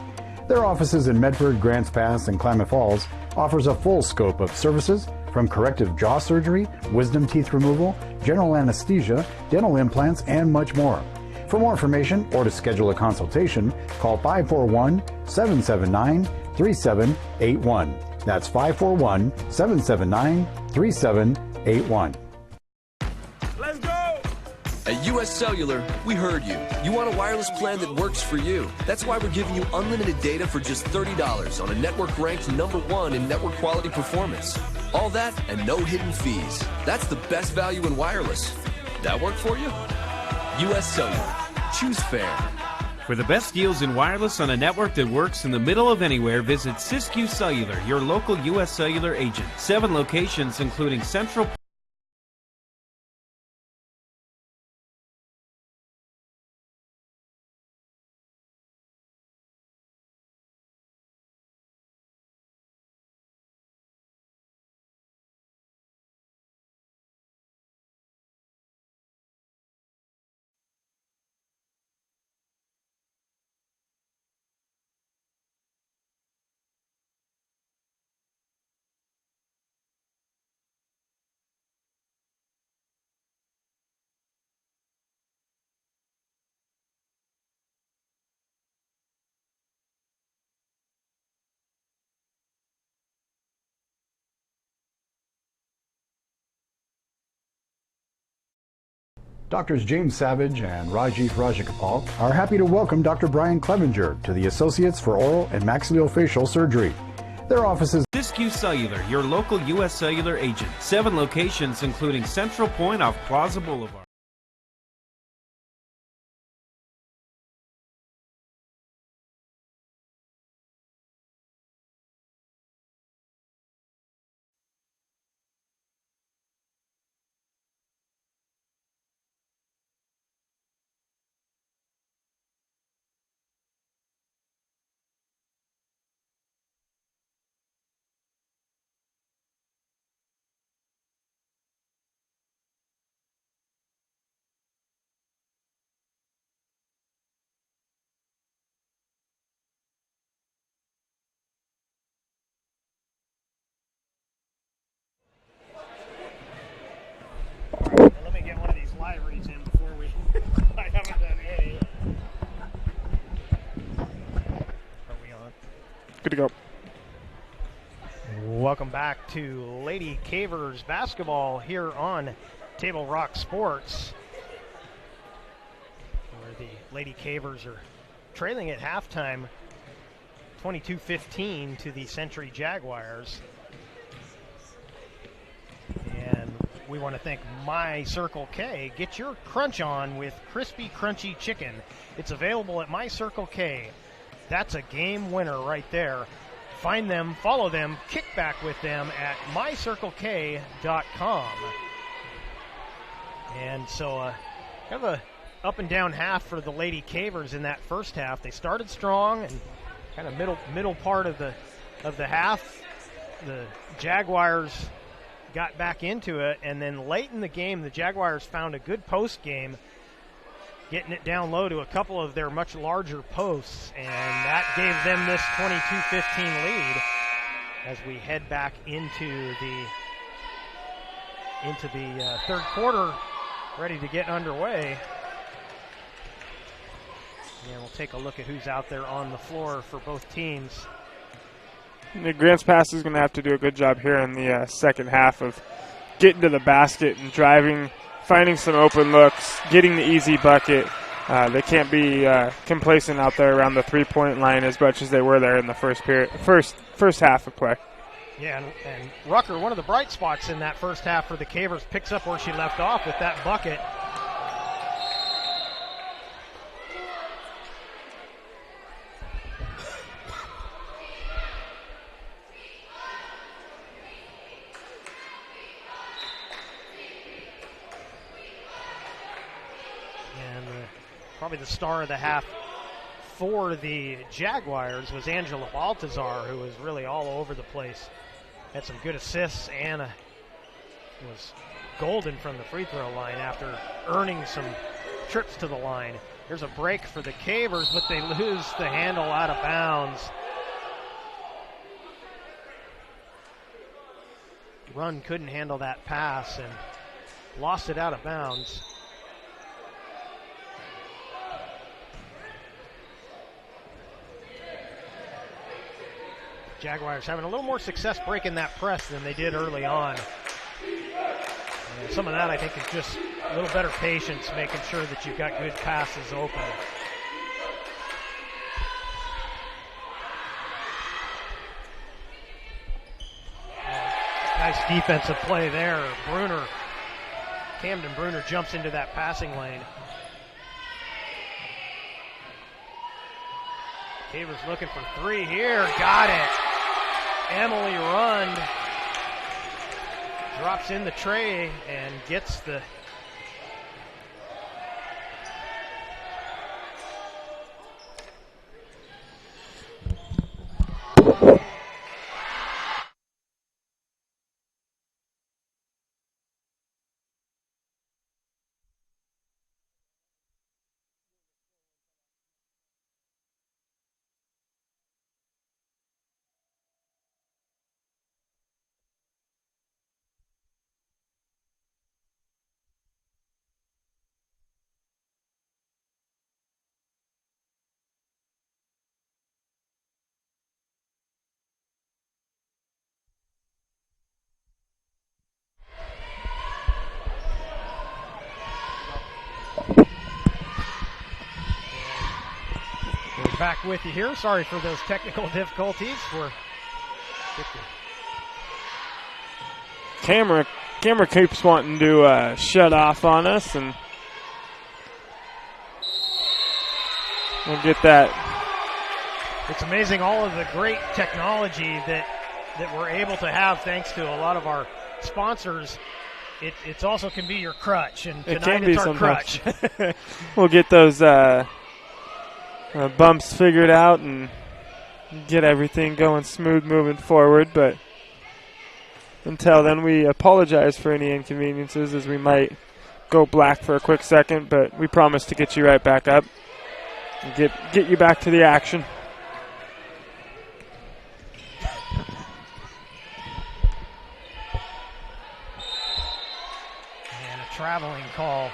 Their offices in Medford, Grants Pass, and Klamath Falls offers a full scope of services from corrective jaw surgery, wisdom teeth removal, general anesthesia, dental implants, and much more. For more information or to schedule a consultation, call 541-779-3781. That's 541-779-3781. At US Cellular, we heard you. You want a wireless plan that works for you. That's why we're giving you unlimited data for just $30 on a network ranked #1 in network quality performance. All that and no hidden fees. That's the best value in wireless. That work for you? US Cellular. Choose fair. For the best deals in wireless on a network that works in the middle of anywhere, visit Siskiyou Cellular, your local US Cellular agent. 7 locations, including Central. Doctors James Savage and Rajiv Rajagopal are happy to welcome Dr. Brian Clevenger to the Associates for Oral and Maxillofacial Surgery. Their offices. Siskiyou Cellular, your local US Cellular agent. 7 locations, including Central Point off Plaza Boulevard. Let me get one of these live reads in before we. I haven't done any. Are we on? Good to go. Welcome back to Lady Cavers basketball here on Table Rock Sports, where the Lady Cavers are trailing at halftime 22-15 to the Century Jaguars. And we want to thank My Circle K. Get your crunch on with crispy, crunchy chicken. It's available at My Circle K. That's a game winner right there. Find them, follow them, kick back with them at mycirclek.com. And so kind of a up and down half for the Lady Cavers in that first half. They started strong and kind of middle part of the half. The Jaguars got back into it, and then late in the game, the Jaguars found a good post game, getting it down low to a couple of their much larger posts, and that gave them this 22-15 lead. as we head back into the third quarter, ready to get underway. And we'll take a look at who's out there on the floor for both teams. Grants Pass is going to have to do a good job here in the second half of getting to the basket and driving, finding some open looks, getting the easy bucket. They can't be complacent out there around the three-point line as much as they were there in the first half of play. Yeah, and Rucker, one of the bright spots in that first half for the Cavers, picks up where she left off with that bucket. And probably the star of the half for the Jaguars was Angela Baltazar, who was really all over the place. Had some good assists. Anna was golden from the free throw line after earning some trips to the line. There's a break for the Cavers, but they lose the handle out of bounds. Run couldn't handle that pass and lost it out of bounds. Jaguars having a little more success breaking that press than they did early on. And some of that, I think, is just a little better patience, making sure that you've got good passes open. Nice defensive play there. Camden Bruner jumps into that passing lane. Cavers looking for three here. Got it. Emily Rund drops in the tray and gets the back with you here. Sorry for those technical difficulties. Camera keeps wanting to shut off on us, and we'll get that. It's amazing all of the great technology that we're able to have thanks to a lot of our sponsors. It's also can be your crutch, and tonight it's our crutch. We'll get those bumps figured out and get everything going smooth moving forward, but until then we apologize for any inconveniences, as we might go black for a quick second, but we promise to get you right back up and get you back to the action. And a traveling call.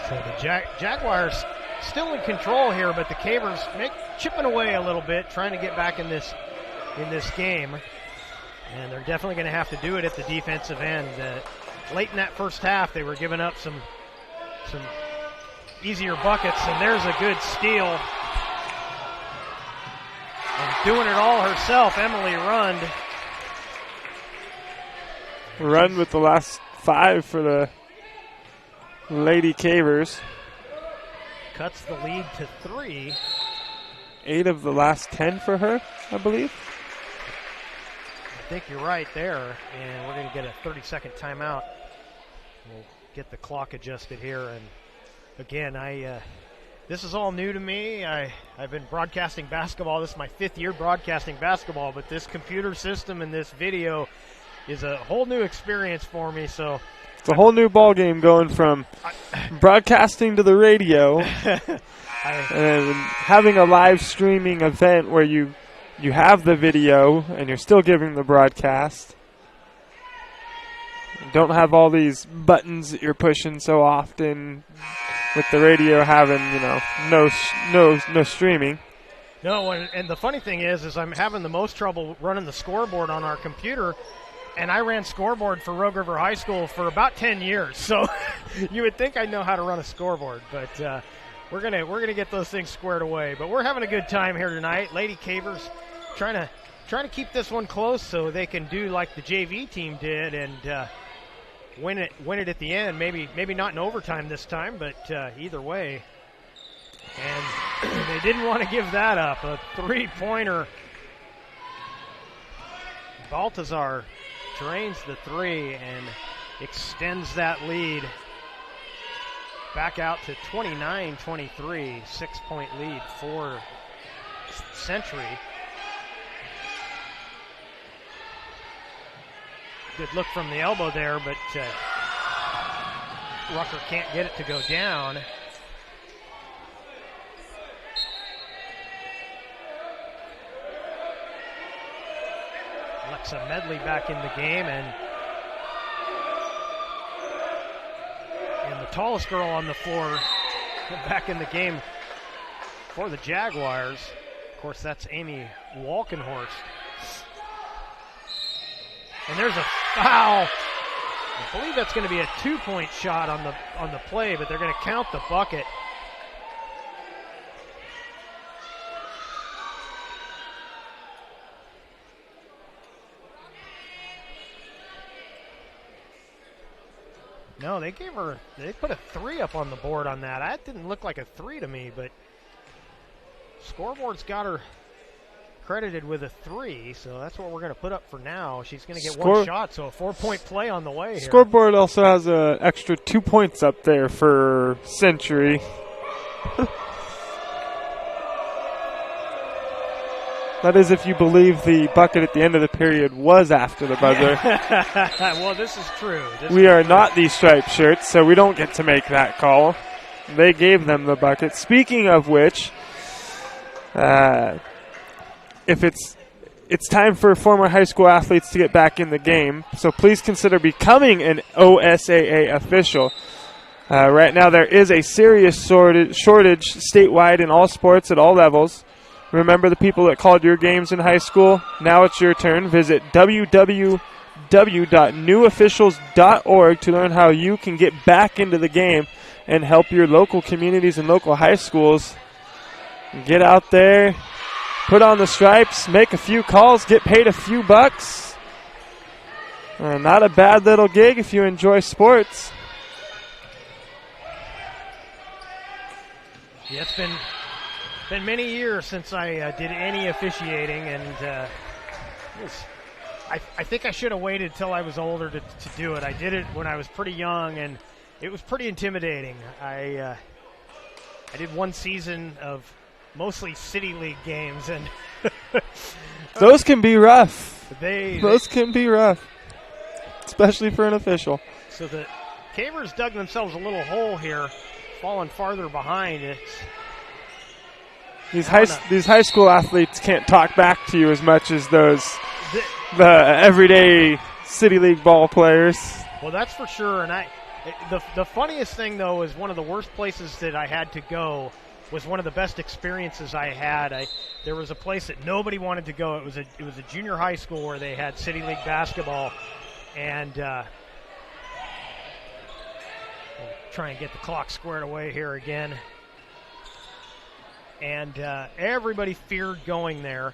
So the Jaguars still in control here, but the Cavers chipping away a little bit, trying to get back in this game. And they're definitely going to have to do it at the defensive end. Late in that first half, they were giving up some easier buckets, and there's a good steal. And doing it all herself, Emily Rund. Rund with the last 5 for the Lady Cavers. Cuts the lead to 3. 8 of the last 10 for her, I believe. think you're right there, and we're going to get a 30-second timeout. We'll get the clock adjusted here, and again, this is all new to me. I've been broadcasting basketball. This is my 5th year broadcasting basketball, but this computer system and this video is a whole new experience for me. So it's a whole new ball game going from broadcasting to the radio and having a live streaming event where you have the video and you're still giving the broadcast. You don't have all these buttons that you're pushing so often with the radio having, no streaming. No, and the funny thing is I'm having the most trouble running the scoreboard on our computer, and I ran scoreboard for Rogue River High School for about 10 years, so you would think I know how to run a scoreboard, but we're gonna get those things squared away. But we're having a good time here tonight. Lady Cavers trying to keep this one close so they can do like the JV team did and win it at the end. Maybe not in overtime this time, but either way. And they didn't want to give that up. A 3-pointer. Baltazar drains the 3 and extends that lead back out to 29-23. 6-point lead for Century. Good look from the elbow there, but Rucker can't get it to go down. Alexa Medley back in the game, and the tallest girl on the floor back in the game for the Jaguars. Of course, that's Amy Walkenhorst. And there's a foul. I believe that's going to be a 2-point shot on the play, but they're going to count the bucket. No, they put a 3 up on the board on that. That didn't look like a 3 to me, but scoreboard's got her credited with a 3, so that's what we're going to put up for now. She's going to get one shot, so a 4-point play on the way here. Scoreboard also has an extra 2 points up there for Century. That is if you believe the bucket at the end of the period was after the buzzer. Well, this is true. We are not these striped shirts, so we don't get to make that call. They gave them the bucket. Speaking of which, if it's time for former high school athletes to get back in the game, so please consider becoming an OSAA official. Right now there is a serious shortage statewide in all sports at all levels. Remember the people that called your games in high school? Now it's your turn. Visit www.newofficials.org to learn how you can get back into the game and help your local communities and local high schools get out there, put on the stripes, make a few calls, get paid a few bucks. Not a bad little gig if you enjoy sports. Yeah, it's been many years since I did any officiating, and I think I should have waited till I was older to do it. I did it when I was pretty young, and it was pretty intimidating. I did one season of mostly City League games, and those can be rough. Those can be rough, especially for an official. So the Cavers dug themselves a little hole here, falling farther behind. These high school athletes can't talk back to you as much as the everyday City League ball players. Well, that's for sure. And the funniest thing though is one of the worst places that I had to go was one of the best experiences I had. There was a place that nobody wanted to go. It was a junior high school where they had City League basketball, and we'll try and get the clock squared away here again. And everybody feared going there.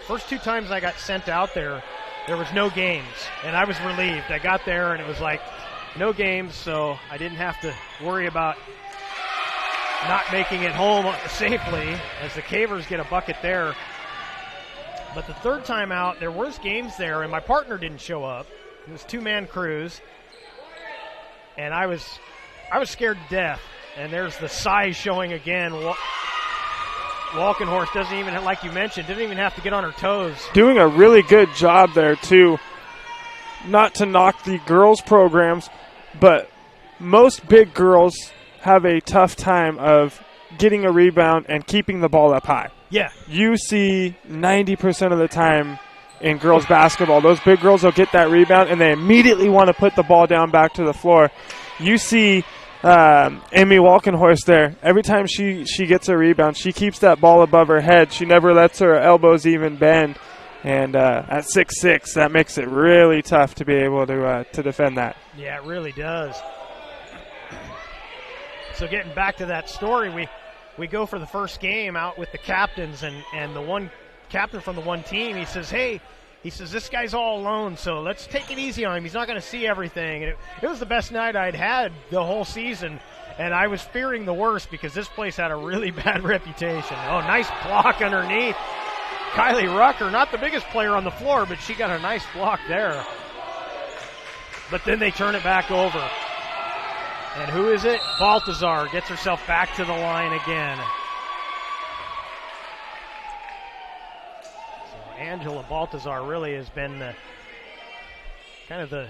First 2 times I got sent out there was no games, and I was relieved. I got there, and it was like no games, so I didn't have to worry about not making it home safely as the Cavers get a bucket there. But the third time out, there was games there, and my partner didn't show up. It was two-man crews, and I was scared to death. And there's the size showing again. Walkenhorst doesn't even, like you mentioned, didn't even have to get on her toes. Doing a really good job there, too. Not to knock the girls' programs, but most big girls have a tough time of getting a rebound and keeping the ball up high. Yeah. You see 90% of the time in girls basketball, those big girls will get that rebound and they immediately want to put the ball down back to the floor. You see Amy Walkenhorst there. Every time she gets a rebound, she keeps that ball above her head. She never lets her elbows even bend. And at 6'6", that makes it really tough to be able to defend that. Yeah, it really does. So getting back to that story, we go for the first game out with the captains, and the one captain from the one team, he says, hey, this guy's all alone, so let's take it easy on him. He's not going to see everything. And it was the best night I'd had the whole season, and I was fearing the worst because this place had a really bad reputation. Oh, nice block underneath. Kylie Rucker, not the biggest player on the floor, but she got a nice block there. But then they turn it back over. And who is it? Baltazar gets herself back to the line again. So Angela Baltazar really has been kind of the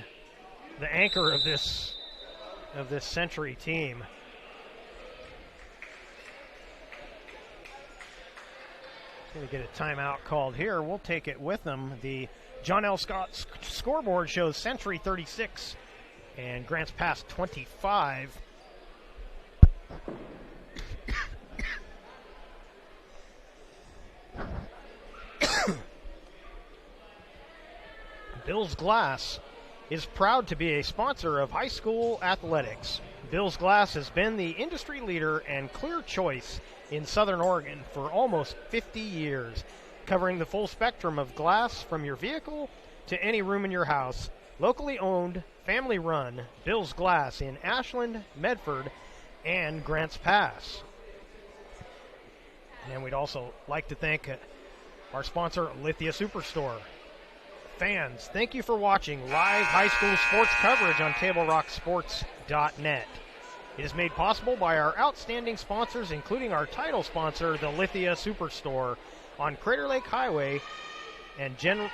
anchor of this Century team. Going to get a timeout called here. We'll take it with them. The John L. Scott scoreboard shows Century 36 and Grants Pass 25. Bill's Glass is proud to be a sponsor of high school athletics. Bill's Glass has been the industry leader and clear choice in Southern Oregon for almost 50 years, covering the full spectrum of glass from your vehicle to any room in your house. Locally owned, family run, Bill's Glass in Ashland, Medford, and Grants Pass. And we'd also like to thank our sponsor, Lithia Superstore. Fans, thank you for watching live high school sports coverage on TableRockSports.net. It is made possible by our outstanding sponsors, including our title sponsor, the Lithia Superstore on Crater Lake Highway, and General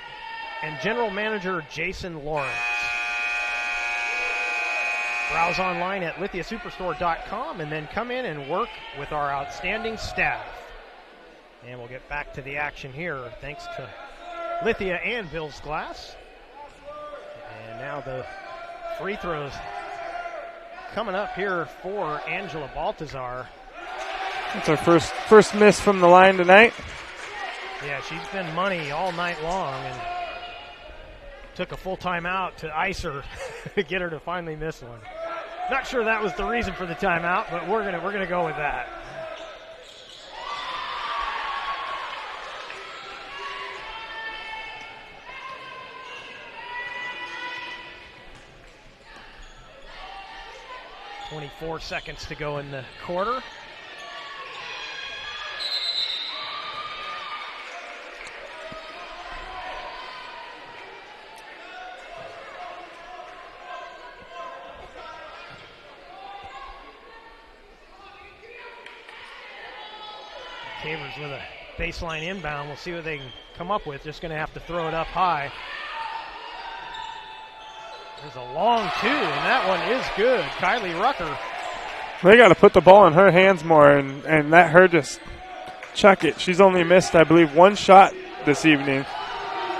Manager Jason Lawrence. Browse online at lithiasuperstore.com and then come in and work with our outstanding staff. And we'll get back to the action here thanks to Lithia and Bill's Glass. And now the free throws coming up here for Angela Baltazar. That's our first miss from the line tonight. Yeah, she's been money all night long and took a full timeout to ice her to get her to finally miss one. Not sure that was the reason for the timeout, but we're gonna go with that. .24 seconds to go in the quarter. Cavers with a baseline inbound. We'll see what they can come up with. Just going to have to throw it up high. There's a long two, and that one is good. Kylie Rucker. They got to put the ball in her hands more and let her just chuck it. She's only missed, I believe, one shot this evening.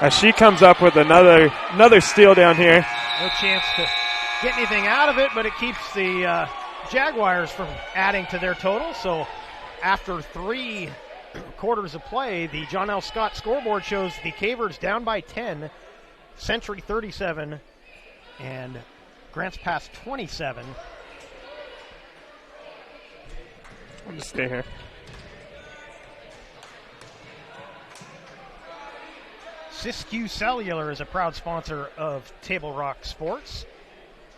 As she comes up with another steal down here. No chance to get anything out of it, but it keeps the Jaguars from adding to their total. So after 3 quarters of play, the John L. Scott scoreboard shows the Cavers down by 10, Century 37, and Grants Pass 27. I'll just stay here. Siskiyou Cellular is a proud sponsor of Table Rock Sports.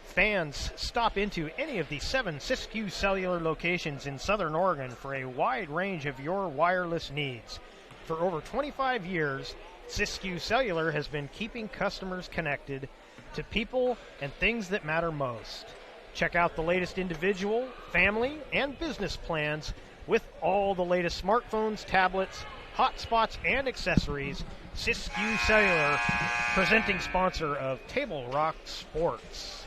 Fans, stop into any of the 7 Siskiyou Cellular locations in Southern Oregon for a wide range of your wireless needs. For over 25 years, Siskiyou Cellular has been keeping customers connected to people and things that matter most. Check out the latest individual, family, and business plans with all the latest smartphones, tablets, hotspots, and accessories. Siskiyou Cellular, presenting sponsor of Table Rock Sports.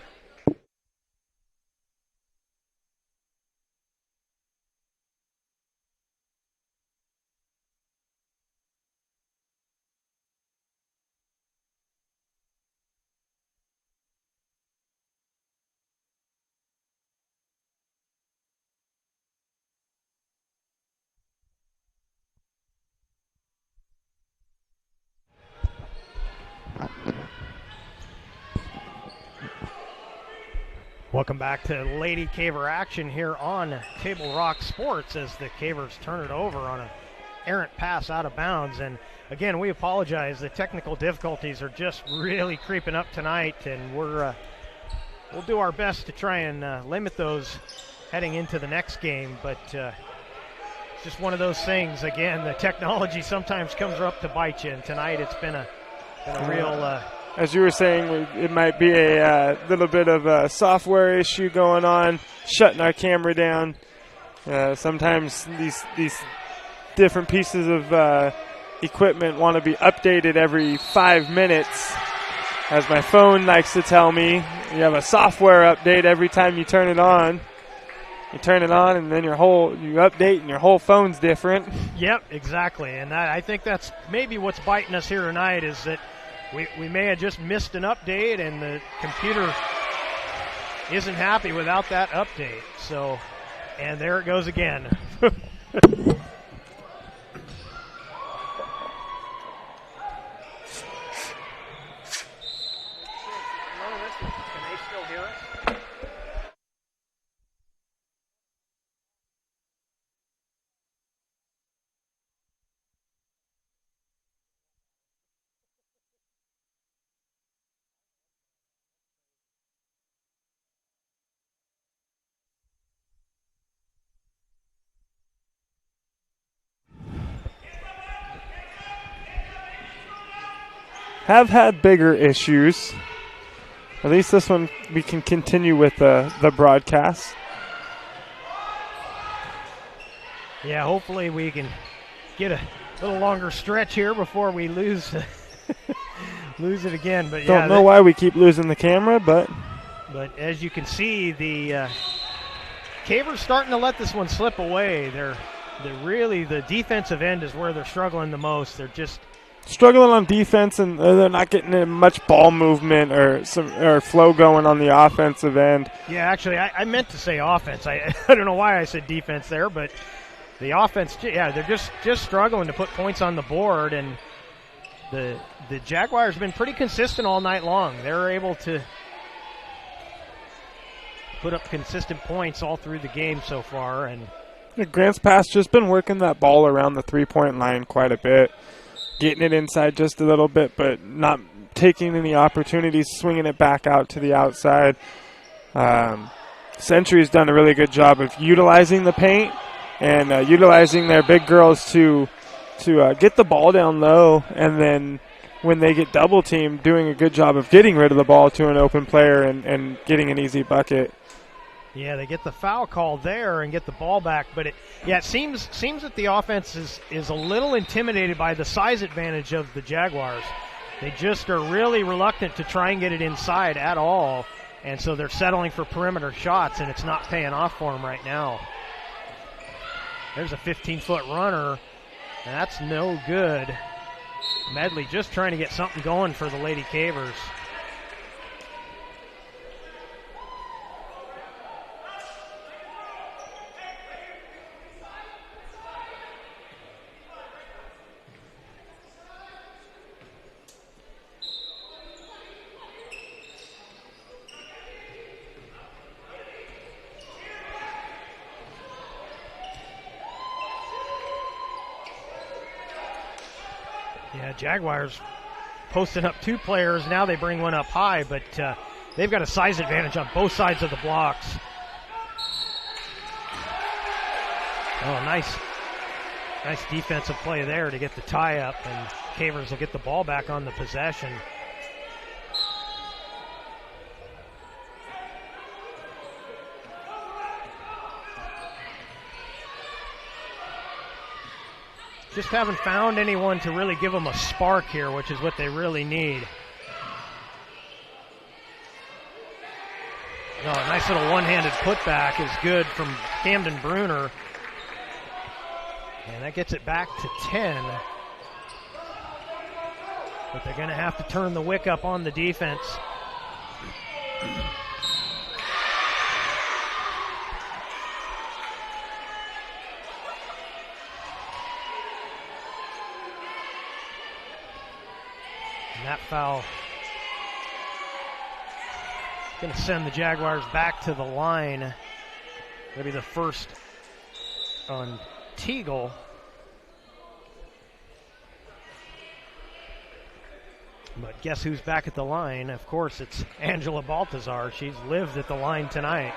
Welcome back to Lady Caver action here on Table Rock Sports as the Cavers turn it over on an errant pass out of bounds. And again, we apologize. The technical difficulties are just really creeping up tonight, and we'll do our best to try and limit those heading into the next game. But it's just one of those things. Again, the technology sometimes comes up to bite you, and tonight it's been a real... as you were saying, it might be a little bit of a software issue going on, shutting our camera down. Sometimes these different pieces of equipment want to be updated every 5 minutes. As my phone likes to tell me, you have a software update every time you turn it on. You turn it on, and then you update, and your whole phone's different. Yep, exactly. And I think that's maybe what's biting us here tonight is that we may have just missed an update, and the computer isn't happy without that update. So, and there it goes again. Have had bigger issues. At least this one we can continue with the broadcast. Yeah, hopefully we can get a little longer stretch here before we lose it again. But don't know why we keep losing the camera, but as you can see, the Cavers starting to let this one slip away. They're really, the defensive end is where they're struggling the most. They're just struggling on defense, and they're not getting much ball movement or flow going on the offensive end. Yeah, actually, I meant to say offense. I don't know why I said defense there, but the offense, yeah, they're just struggling to put points on the board, and the Jaguars have been pretty consistent all night long. They're able to put up consistent points all through the game so far. And Grants Pass just been working that ball around the three-point line quite a bit. Getting it inside just a little bit, but not taking any opportunities, swinging it back out to the outside. Century's done a really good job of utilizing the paint and utilizing their big girls to get the ball down low, and then when they get double teamed, doing a good job of getting rid of the ball to an open player and getting an easy bucket. Yeah, they get the foul call there and get the ball back, but it seems that the offense is a little intimidated by the size advantage of the Jaguars. They just are really reluctant to try and get it inside at all, and so they're settling for perimeter shots, and it's not paying off for them right now. There's a 15-foot runner, and that's no good. Medley just trying to get something going for the Lady Cavers. Yeah, Jaguars posting up two players. Now they bring one up high, but they've got a size advantage on both sides of the blocks. Oh, nice defensive play there to get the tie up. And Cavers will get the ball back on the possession. Just haven't found anyone to really give them a spark here, which is what they really need. Oh, a nice little one-handed putback is good from Camden Bruner. And that gets it back to 10. But they're going to have to turn the wick up on the defense. And that foul is going to send the Jaguars back to the line. Maybe the first on Teagle. But guess who's back at the line? Of course, it's Angela Baltazar. She's lived at the line tonight.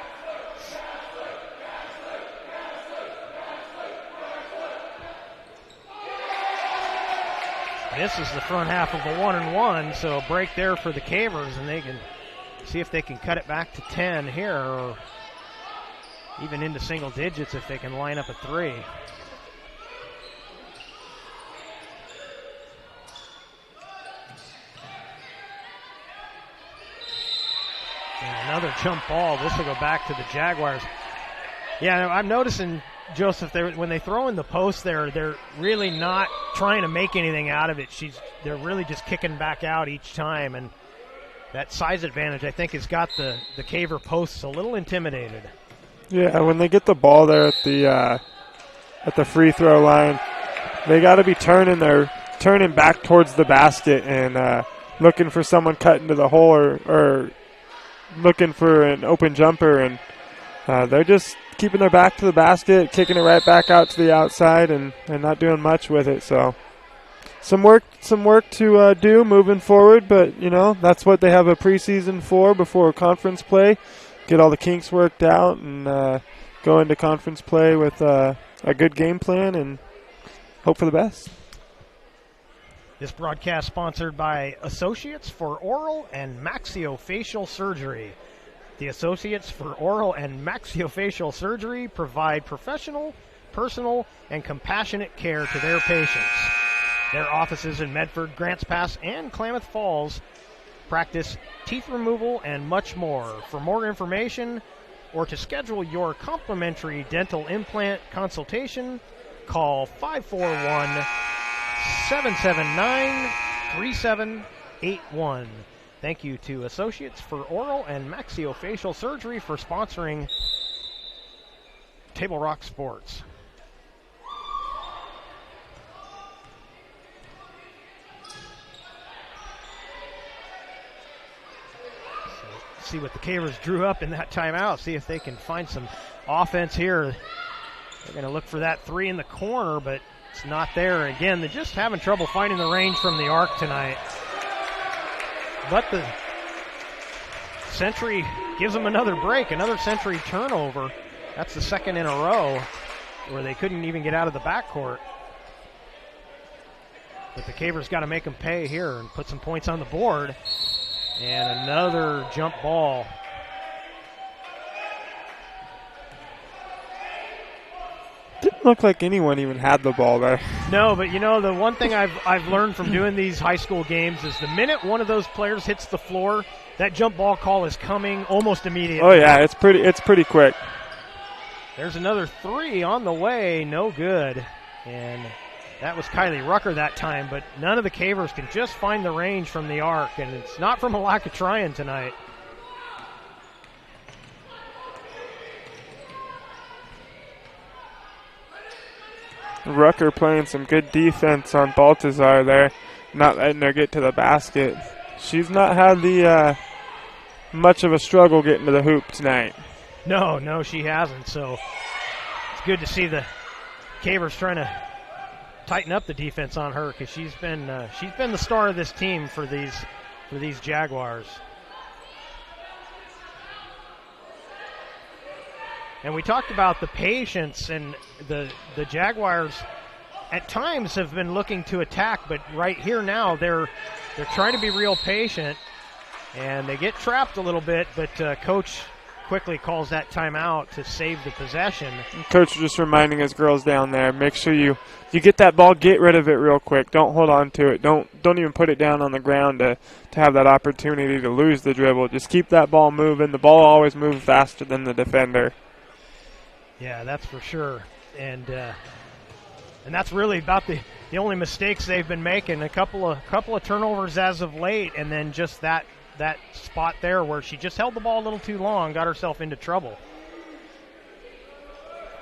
This is the front half of a 1-and-1, so a break there for the Cavers, and they can see if they can cut it back to 10 here, or even into single digits if they can line up a 3. And another jump ball. This will go back to the Jaguars. Yeah, I'm noticing, Joseph, when they throw in the post there, they're really not trying to make anything out of it. They're really just kicking back out each time, and that size advantage, I think, has got the Caver posts a little intimidated. Yeah, when they get the ball there at the free throw line, they got to be turning back towards the basket and looking for someone cut into the hole or looking for an open jumper, and they're just keeping their back to the basket, kicking it right back out to the outside, and not doing much with it. So some work to do moving forward, but that's what they have a preseason for before conference play. Get all the kinks worked out and go into conference play with a good game plan and hope for the best. This broadcast sponsored by Associates for Oral and Maxillofacial Surgery. The Associates for Oral and Maxillofacial Surgery provide professional, personal, and compassionate care to their patients. Their offices in Medford, Grants Pass, and Klamath Falls practice teeth removal and much more. For more information or to schedule your complimentary dental implant consultation, call 541-779-3781. Thank you to Associates for Oral and Maxillofacial Surgery for sponsoring Table Rock Sports. See what the Cavers drew up in that timeout. See if they can find some offense here. They're going to look for that 3 in the corner, but it's not there. Again, they're just having trouble finding the range from the arc tonight. But the Century gives them another break, another Century turnover. That's the second in a row where they couldn't even get out of the backcourt. But the Cavers got to make them pay here and put some points on the board. And another jump ball. Didn't look like anyone even had the ball there. No, but the one thing I've learned from doing these high school games is the minute one of those players hits the floor, that jump ball call is coming almost immediately. Oh yeah, it's pretty quick. There's another 3 on the way, no good. And that was Kylie Rucker that time, but none of the Cavers can just find the range from the arc, and it's not from a lack of trying tonight. Rucker playing some good defense on Baltazar there, not letting her get to the basket. She's not had the much of a struggle getting to the hoop tonight. No, she hasn't, so it's good to see the Cavers trying to tighten up the defense on her, because she's been the star of this team for these Jaguars. And we talked about the patience, and the Jaguars at times have been looking to attack, but right here now they're trying to be real patient, and they get trapped a little bit, but Coach quickly calls that timeout to save the possession. Coach just reminding his girls down there, make sure you get that ball, get rid of it real quick. Don't hold on to it. Don't even put it down on the ground to have that opportunity to lose the dribble. Just keep that ball moving. The ball always moves faster than the defender. Yeah, that's for sure. And that's really about the only mistakes they've been making. A couple of turnovers as of late, and then just that spot there where she just held the ball a little too long, got herself into trouble.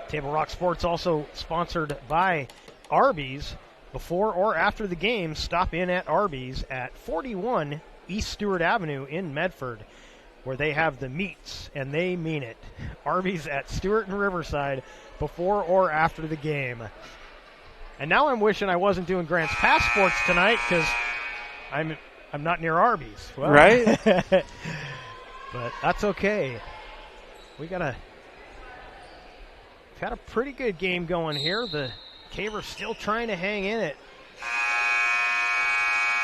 Table Rock Sports also sponsored by Arby's. Before or after the game, stop in at Arby's at 41 East Stewart Avenue in Medford, where they have the meats, and they mean it. Arby's at Stewart and Riverside before or after the game. And now I'm wishing I wasn't doing Grants Pass Sports tonight because I'm not near Arby's. Well, right? But that's okay. We've had a pretty good game going here. The Cavers still trying to hang in it.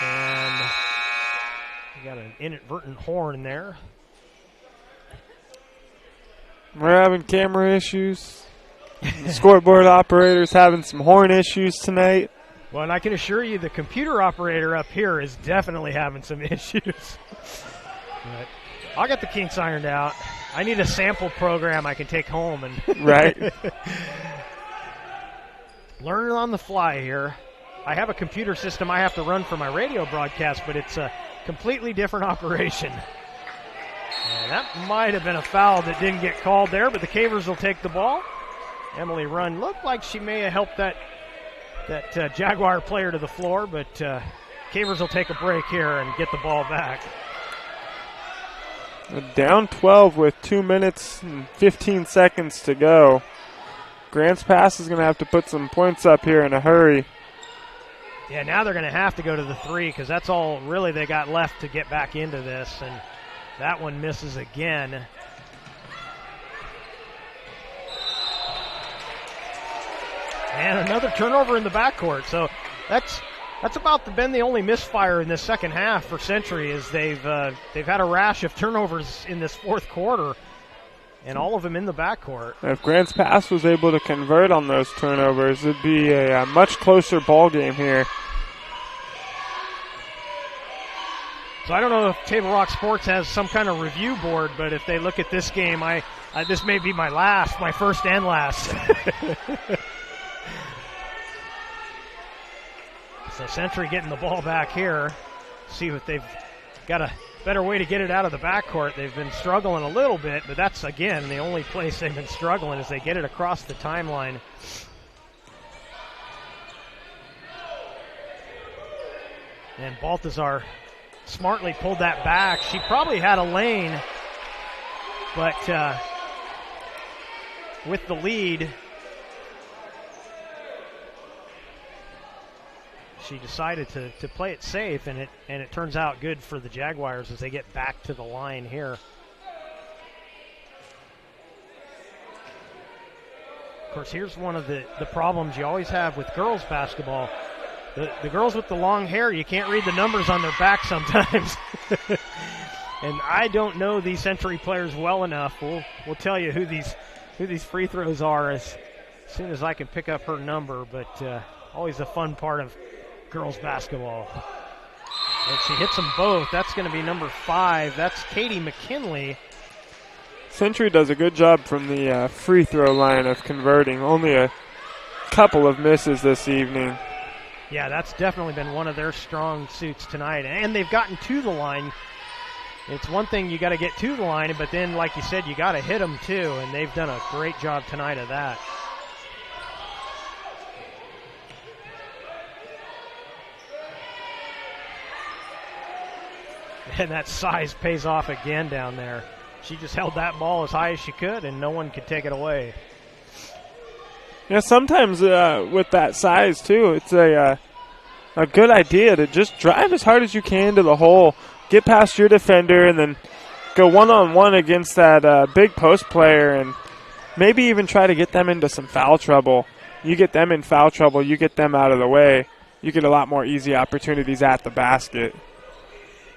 And we got an inadvertent horn there. We're having camera issues. The scoreboard operator's having some horn issues tonight. Well, and I can assure you the computer operator up here is definitely having some issues. But I'll get the kinks ironed out. I need a sample program I can take home and right. Learn it on the fly here. I have a computer system I have to run for my radio broadcast, but it's a completely different operation. And that might have been a foul that didn't get called there, but the Cavers will take the ball. Emily Runn looked like she may have helped that Jaguar player to the floor, but Cavers will take a break here and get the ball back. Down 12 with 2 minutes and 15 seconds to go. Grants Pass is going to have to put some points up here in a hurry. Yeah, now they're going to have to go to the three because that's all really they got left to get back into this, and that one misses again. And another turnover in the backcourt. So that's about been the only misfire in this second half for Century, is they've had a rash of turnovers in this fourth quarter, and all of them in the backcourt. If Grants Pass was able to convert on those turnovers, it'd be a much closer ball game here. So I don't know if Table Rock Sports has some kind of review board, but if they look at this game, this may be my first and last. So Century getting the ball back here. See what they've got a better way to get it out of the backcourt. They've been struggling a little bit, but that's, again, the only place they've been struggling is they get it across the timeline. And Baltazar smartly pulled that back. She probably had a lane, but with the lead, she decided to play it safe, and it turns out good for the Jaguars as they get back to the line here. Of course, here's one of the problems you always have with girls basketball. The girls with the long hair, you can't read the numbers on their back sometimes. And I don't know these Century players well enough. We'll tell you who these free throws are as soon as I can pick up her number, but always a fun part of girls basketball. And she hits them both. That's going to be number 5. That's Katie McKinley. Century does a good job from the free throw line of converting. Only a couple of misses this evening. Yeah, that's definitely been one of their strong suits tonight. And they've gotten to the line. It's one thing you got to get to the line, but then, like you said, you got to hit them too. And they've done a great job tonight of that. And that size pays off again down there. She just held that ball as high as she could, and no one could take it away. Yeah, sometimes with that size, too, it's a good idea to just drive as hard as you can to the hole, get past your defender, and then go one-on-one against that big post player and maybe even try to get them into some foul trouble. you get them in foul trouble, you get them out of the way, you get a lot more easy opportunities at the basket.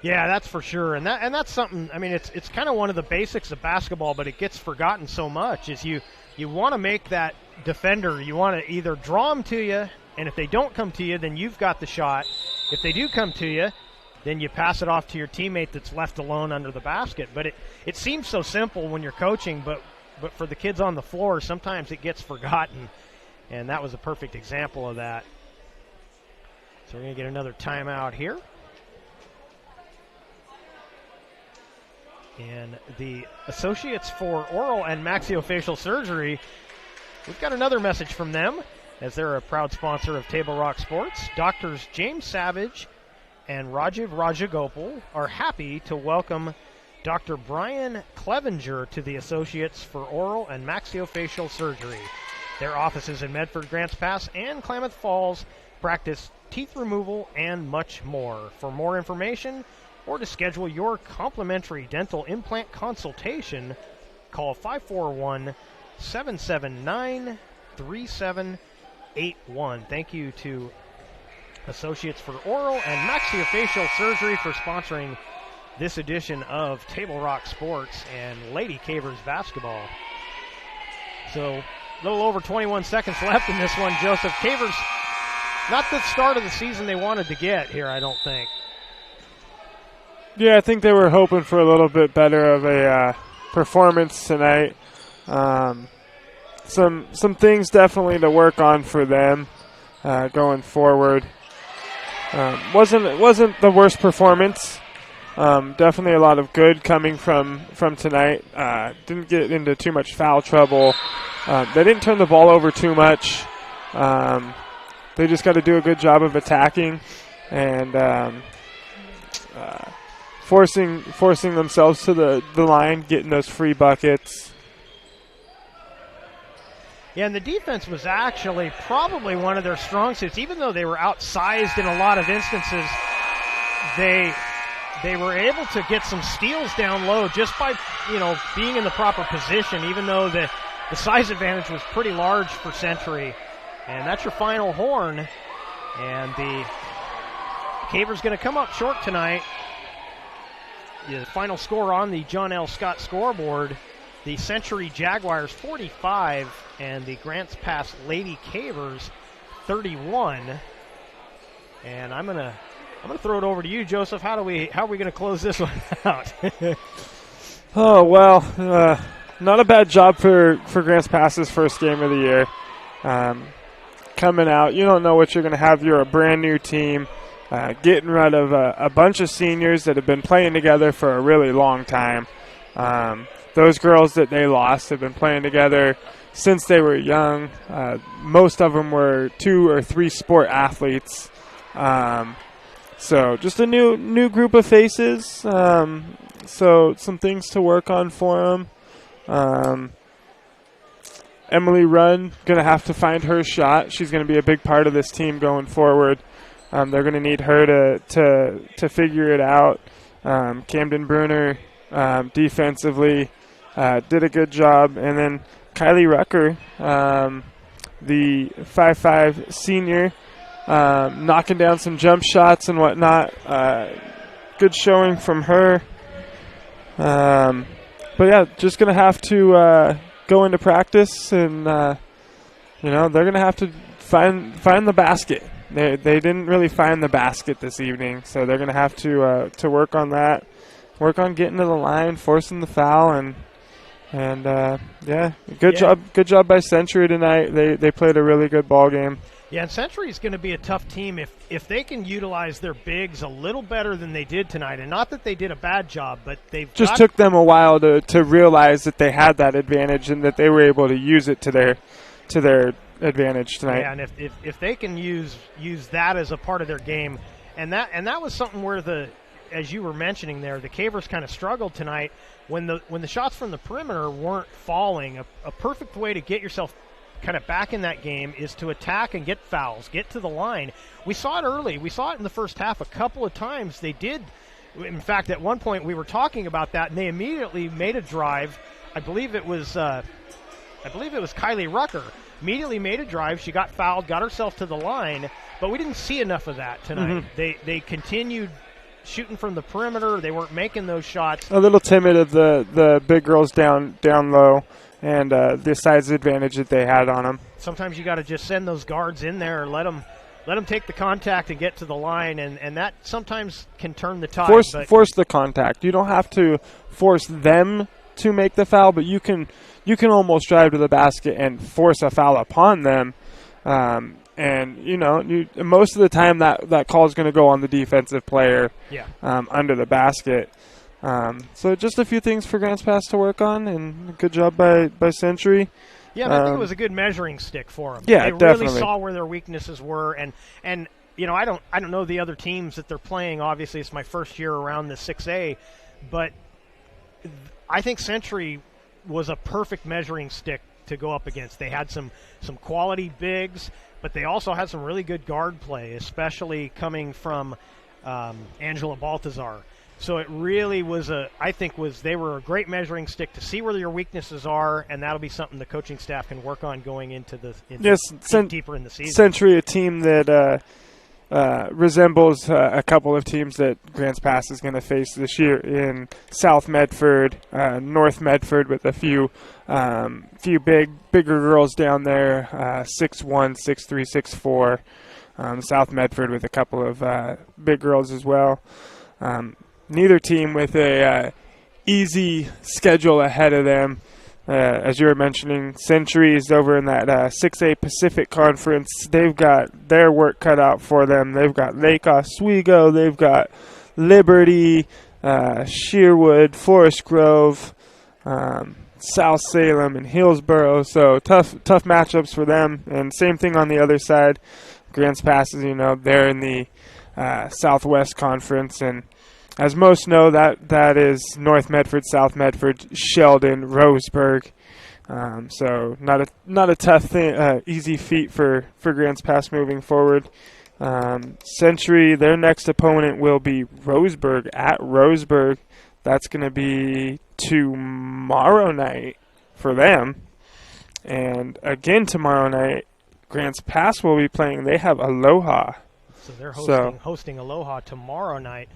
Yeah, that's for sure, and that's something. I mean, it's kind of one of the basics of basketball, but it gets forgotten so much. Is you want to make that defender, you want to either draw them to you, and if they don't come to you, then you've got the shot. If they do come to you, then you pass it off to your teammate that's left alone under the basket. But it seems so simple when you're coaching, but for the kids on the floor, sometimes it gets forgotten, and that was a perfect example of that. So we're going to get another timeout here. And the Associates for Oral and Maxillofacial Surgery, we've got another message from them, as they're a proud sponsor of Table Rock Sports. Doctors James Savage and Rajiv Rajagopal are happy to welcome Dr. Brian Clevenger to the Associates for Oral and Maxillofacial Surgery. Their offices in Medford, Grants Pass, and Klamath Falls practice teeth removal and much more. For more information or to schedule your complimentary dental implant consultation, call 541-779-3781. Thank you to Associates for Oral and Maxillofacial Surgery for sponsoring this edition of Table Rock Sports and Lady Cavers basketball. So a little over 21 seconds left in this one, Joseph. Cavers, not the start of the season they wanted to get here, I don't think. Yeah, I think they were hoping for a little bit better of a performance tonight. Some things definitely to work on for them going forward. Wasn't the worst performance. Definitely a lot of good coming from tonight. Didn't get into too much foul trouble. They didn't turn the ball over too much. They just got to do a good job of attacking and forcing themselves to the line, getting those free buckets. Yeah, and the defense was actually probably one of their strong suits. Even though they were outsized in a lot of instances, they were able to get some steals down low just by, being in the proper position, even though the size advantage was pretty large for Century. And that's your final horn. And the Cavers going to come up short tonight. The final score on the John L. Scott scoreboard, the Century Jaguars 45 and the Grants Pass Lady Cavers 31. And I'm gonna throw it over to you, Joseph. How are we going to close this one out? Oh well, not a bad job for Grants Pass's first game of the year. Coming out, you don't know what you're going to have. You're a brand new team. Getting rid of a bunch of seniors that have been playing together for a really long time. Those girls that they lost have been playing together since they were young. Most of them were 2 or 3 sport athletes. So just a new group of faces. So some things to work on for them. Emily Runn going to have to find her shot. She's going to be a big part of this team going forward. They're going to need her to figure it out. Camden Bruner defensively did a good job. And then Kylie Rucker, the 5'5 senior, knocking down some jump shots and whatnot. Good showing from her. But, yeah, just going to have to go into practice and, they're going to have to find the basket. They didn't really find the basket this evening, so they're going to have to work on that, work on getting to the line, forcing the foul, and good job by Century tonight. They played a really good ball game. Yeah, and Century's going to be a tough team if they can utilize their bigs a little better than they did tonight. And not that they did a bad job, but they've just took them a while to realize that they had that advantage and that they were able to use it to their advantage tonight. Yeah, and if they can use that as a part of their game, and that was something where as you were mentioning there, the Cavers kind of struggled tonight when the shots from the perimeter weren't falling. A perfect way to get yourself kind of back in that game is to attack and get fouls, get to the line. We saw it early. We saw it in the first half a couple of times. They did. In fact, at one point we were talking about that, and they immediately made a drive. I believe it was I believe it was Kylie Rucker, immediately made a drive. She got fouled, got herself to the line, but we didn't see enough of that tonight. They continued shooting from the perimeter. They weren't making those shots. A little timid of the big girls down low, and the size advantage that they had on them. Sometimes you got to just send those guards in there and let them take the contact and get to the line, and that sometimes can turn the tide. Force the contact. You don't have to force them to make the foul, but you can almost drive to the basket and force a foul upon them. And most of the time that call is going to go on the defensive player. Under the basket. So just a few things for Grants Pass to work on, and good job by Century. Yeah, and I think it was a good measuring stick for them. Yeah, they definitely really saw where their weaknesses were, and I don't know the other teams that they're playing. Obviously, it's my first year around the 6A, but I think Century was a perfect measuring stick to go up against. They had some quality bigs, but they also had some really good guard play, especially coming from Angela Baltazar. So it really was they were a great measuring stick to see where your weaknesses are, and that'll be something the coaching staff can work on going into deeper in the season. Century, a team that resembles a couple of teams that Grants Pass is going to face this year in South Medford, North Medford, with a few bigger girls down there, 6'1", 6'3", 6'4". South Medford with a couple of big girls as well. Neither team with a easy schedule ahead of them. As you were mentioning, Century is over in that 6A Pacific Conference. They've got their work cut out for them. They've got Lake Oswego. They've got Liberty, Sherwood, Forest Grove, South Salem, and Hillsboro. So tough matchups for them. And same thing on the other side. Grants Pass, they're in the Southwest Conference, and as most know, that is North Medford, South Medford, Sheldon, Roseburg. So not a tough thing, easy feat for Grants Pass moving forward. Century, their next opponent will be Roseburg at Roseburg. That's going to be tomorrow night for them. And again tomorrow night, Grants Pass will be playing. They have Aloha. So they're hosting Aloha tomorrow night.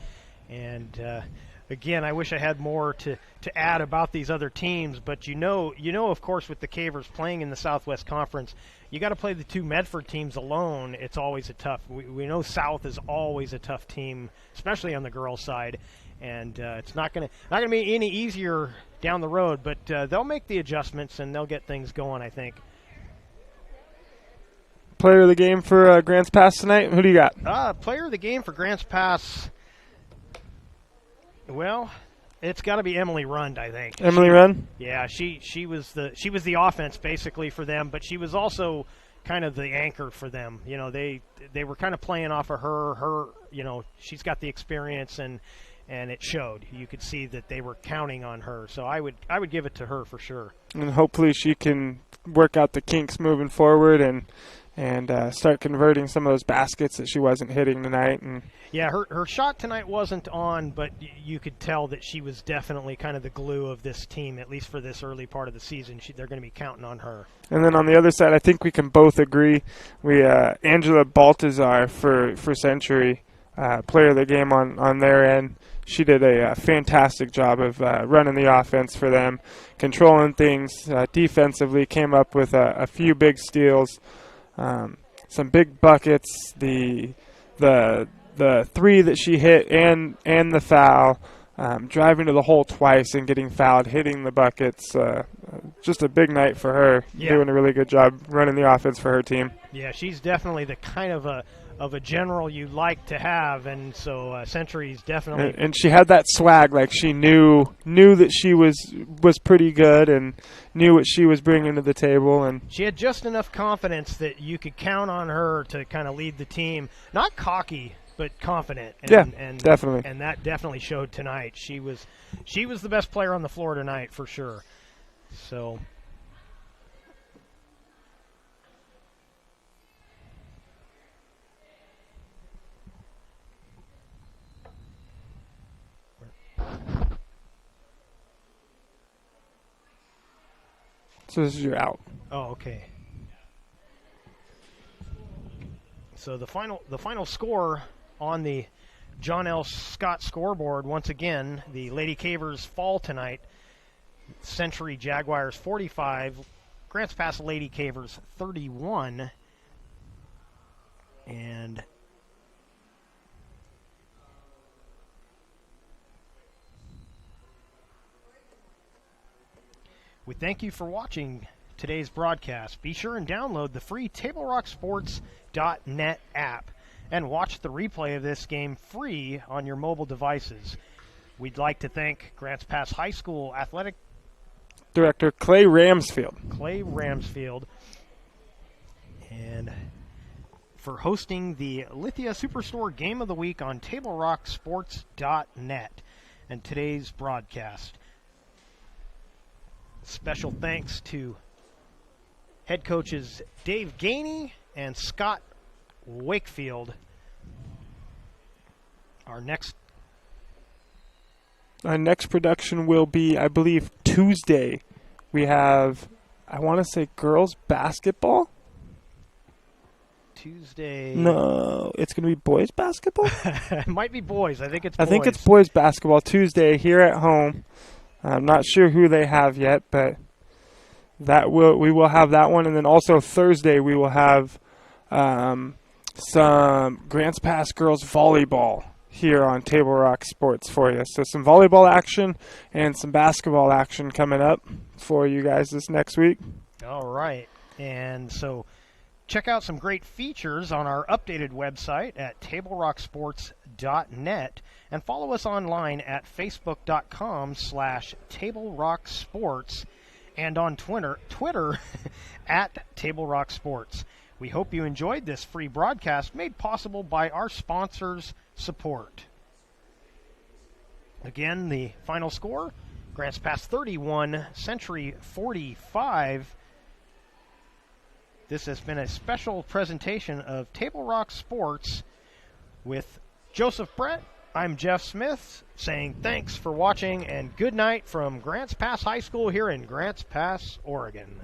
And again, I wish I had more to add about these other teams, but of course, with the Cavers playing in the Southwest Conference, you got to play the two Medford teams alone. It's always a tough. We know South is always a tough team, especially on the girls' side, and it's not gonna be any easier down the road. But they'll make the adjustments and they'll get things going, I think. Player of the game for Grants Pass tonight. Who do you got? Player of the game for Grants Pass. Well, it's got to be Emily Rund, I think. Emily Rund? Yeah, she was the offense basically for them, but she was also kind of the anchor for them. They were kind of playing off of her. Her, she's got the experience and it showed. You could see that they were counting on her. So I would give it to her for sure. And hopefully she can work out the kinks moving forward and start converting some of those baskets that she wasn't hitting tonight. And yeah, her shot tonight wasn't on, but you could tell that she was definitely kind of the glue of this team, at least for this early part of the season. They're going to be counting on her. And then on the other side, I think we can both agree, Angela Baltazar for Century, player of the game on their end. She did a fantastic job of running the offense for them, controlling things defensively, came up with a few big steals. Some big buckets, the three that she hit and the foul, driving to the hole twice and getting fouled, hitting the buckets. Just a big night for her, doing a really good job running the offense for her team. Yeah, she's definitely the kind of a general you like to have, and so Century's definitely. And she had that swag, like she knew that she was pretty good and knew what she was bringing to the table, and she had just enough confidence that you could count on her to kind of lead the team. Not cocky, but confident. And definitely. And that definitely showed tonight. She was the best player on the floor tonight for sure. So. So this is your out. Oh, okay. So the final score on the John L. Scott scoreboard, once again, the Lady Cavers fall tonight. Century Jaguars 45, Grants Pass Lady Cavers 31. And we thank you for watching today's broadcast. Be sure and download the free TableRockSports.net app and watch the replay of this game free on your mobile devices. We'd like to thank Grants Pass High School Athletic Director Clay Ramsfield. And for hosting the Lithia Superstore Game of the Week on TableRockSports.net and today's broadcast. Special thanks to head coaches Dave Gainey and Scott Wakefield. Our next production will be, I believe, Tuesday. We have, I want to say, girls basketball. Tuesday. No, it's going to be boys basketball? It might be boys. I think it's boys. I think it's boys basketball Tuesday here at home. I'm not sure who they have yet, but we will have that one. And then also Thursday we will have some Grants Pass girls volleyball here on Table Rock Sports for you. So some volleyball action and some basketball action coming up for you guys this next week. All right. And so check out some great features on our updated website at TableRockSports.net and follow us online at Facebook.com/TableRockSports and on Twitter at Table Rock Sports. We hope you enjoyed this free broadcast made possible by our sponsors' support. Again, the final score, Grants Pass 31, Century 45. This has been a special presentation of Table Rock Sports with Joseph Brett. I'm Jeff Smith saying thanks for watching and good night from Grants Pass High School here in Grants Pass, Oregon.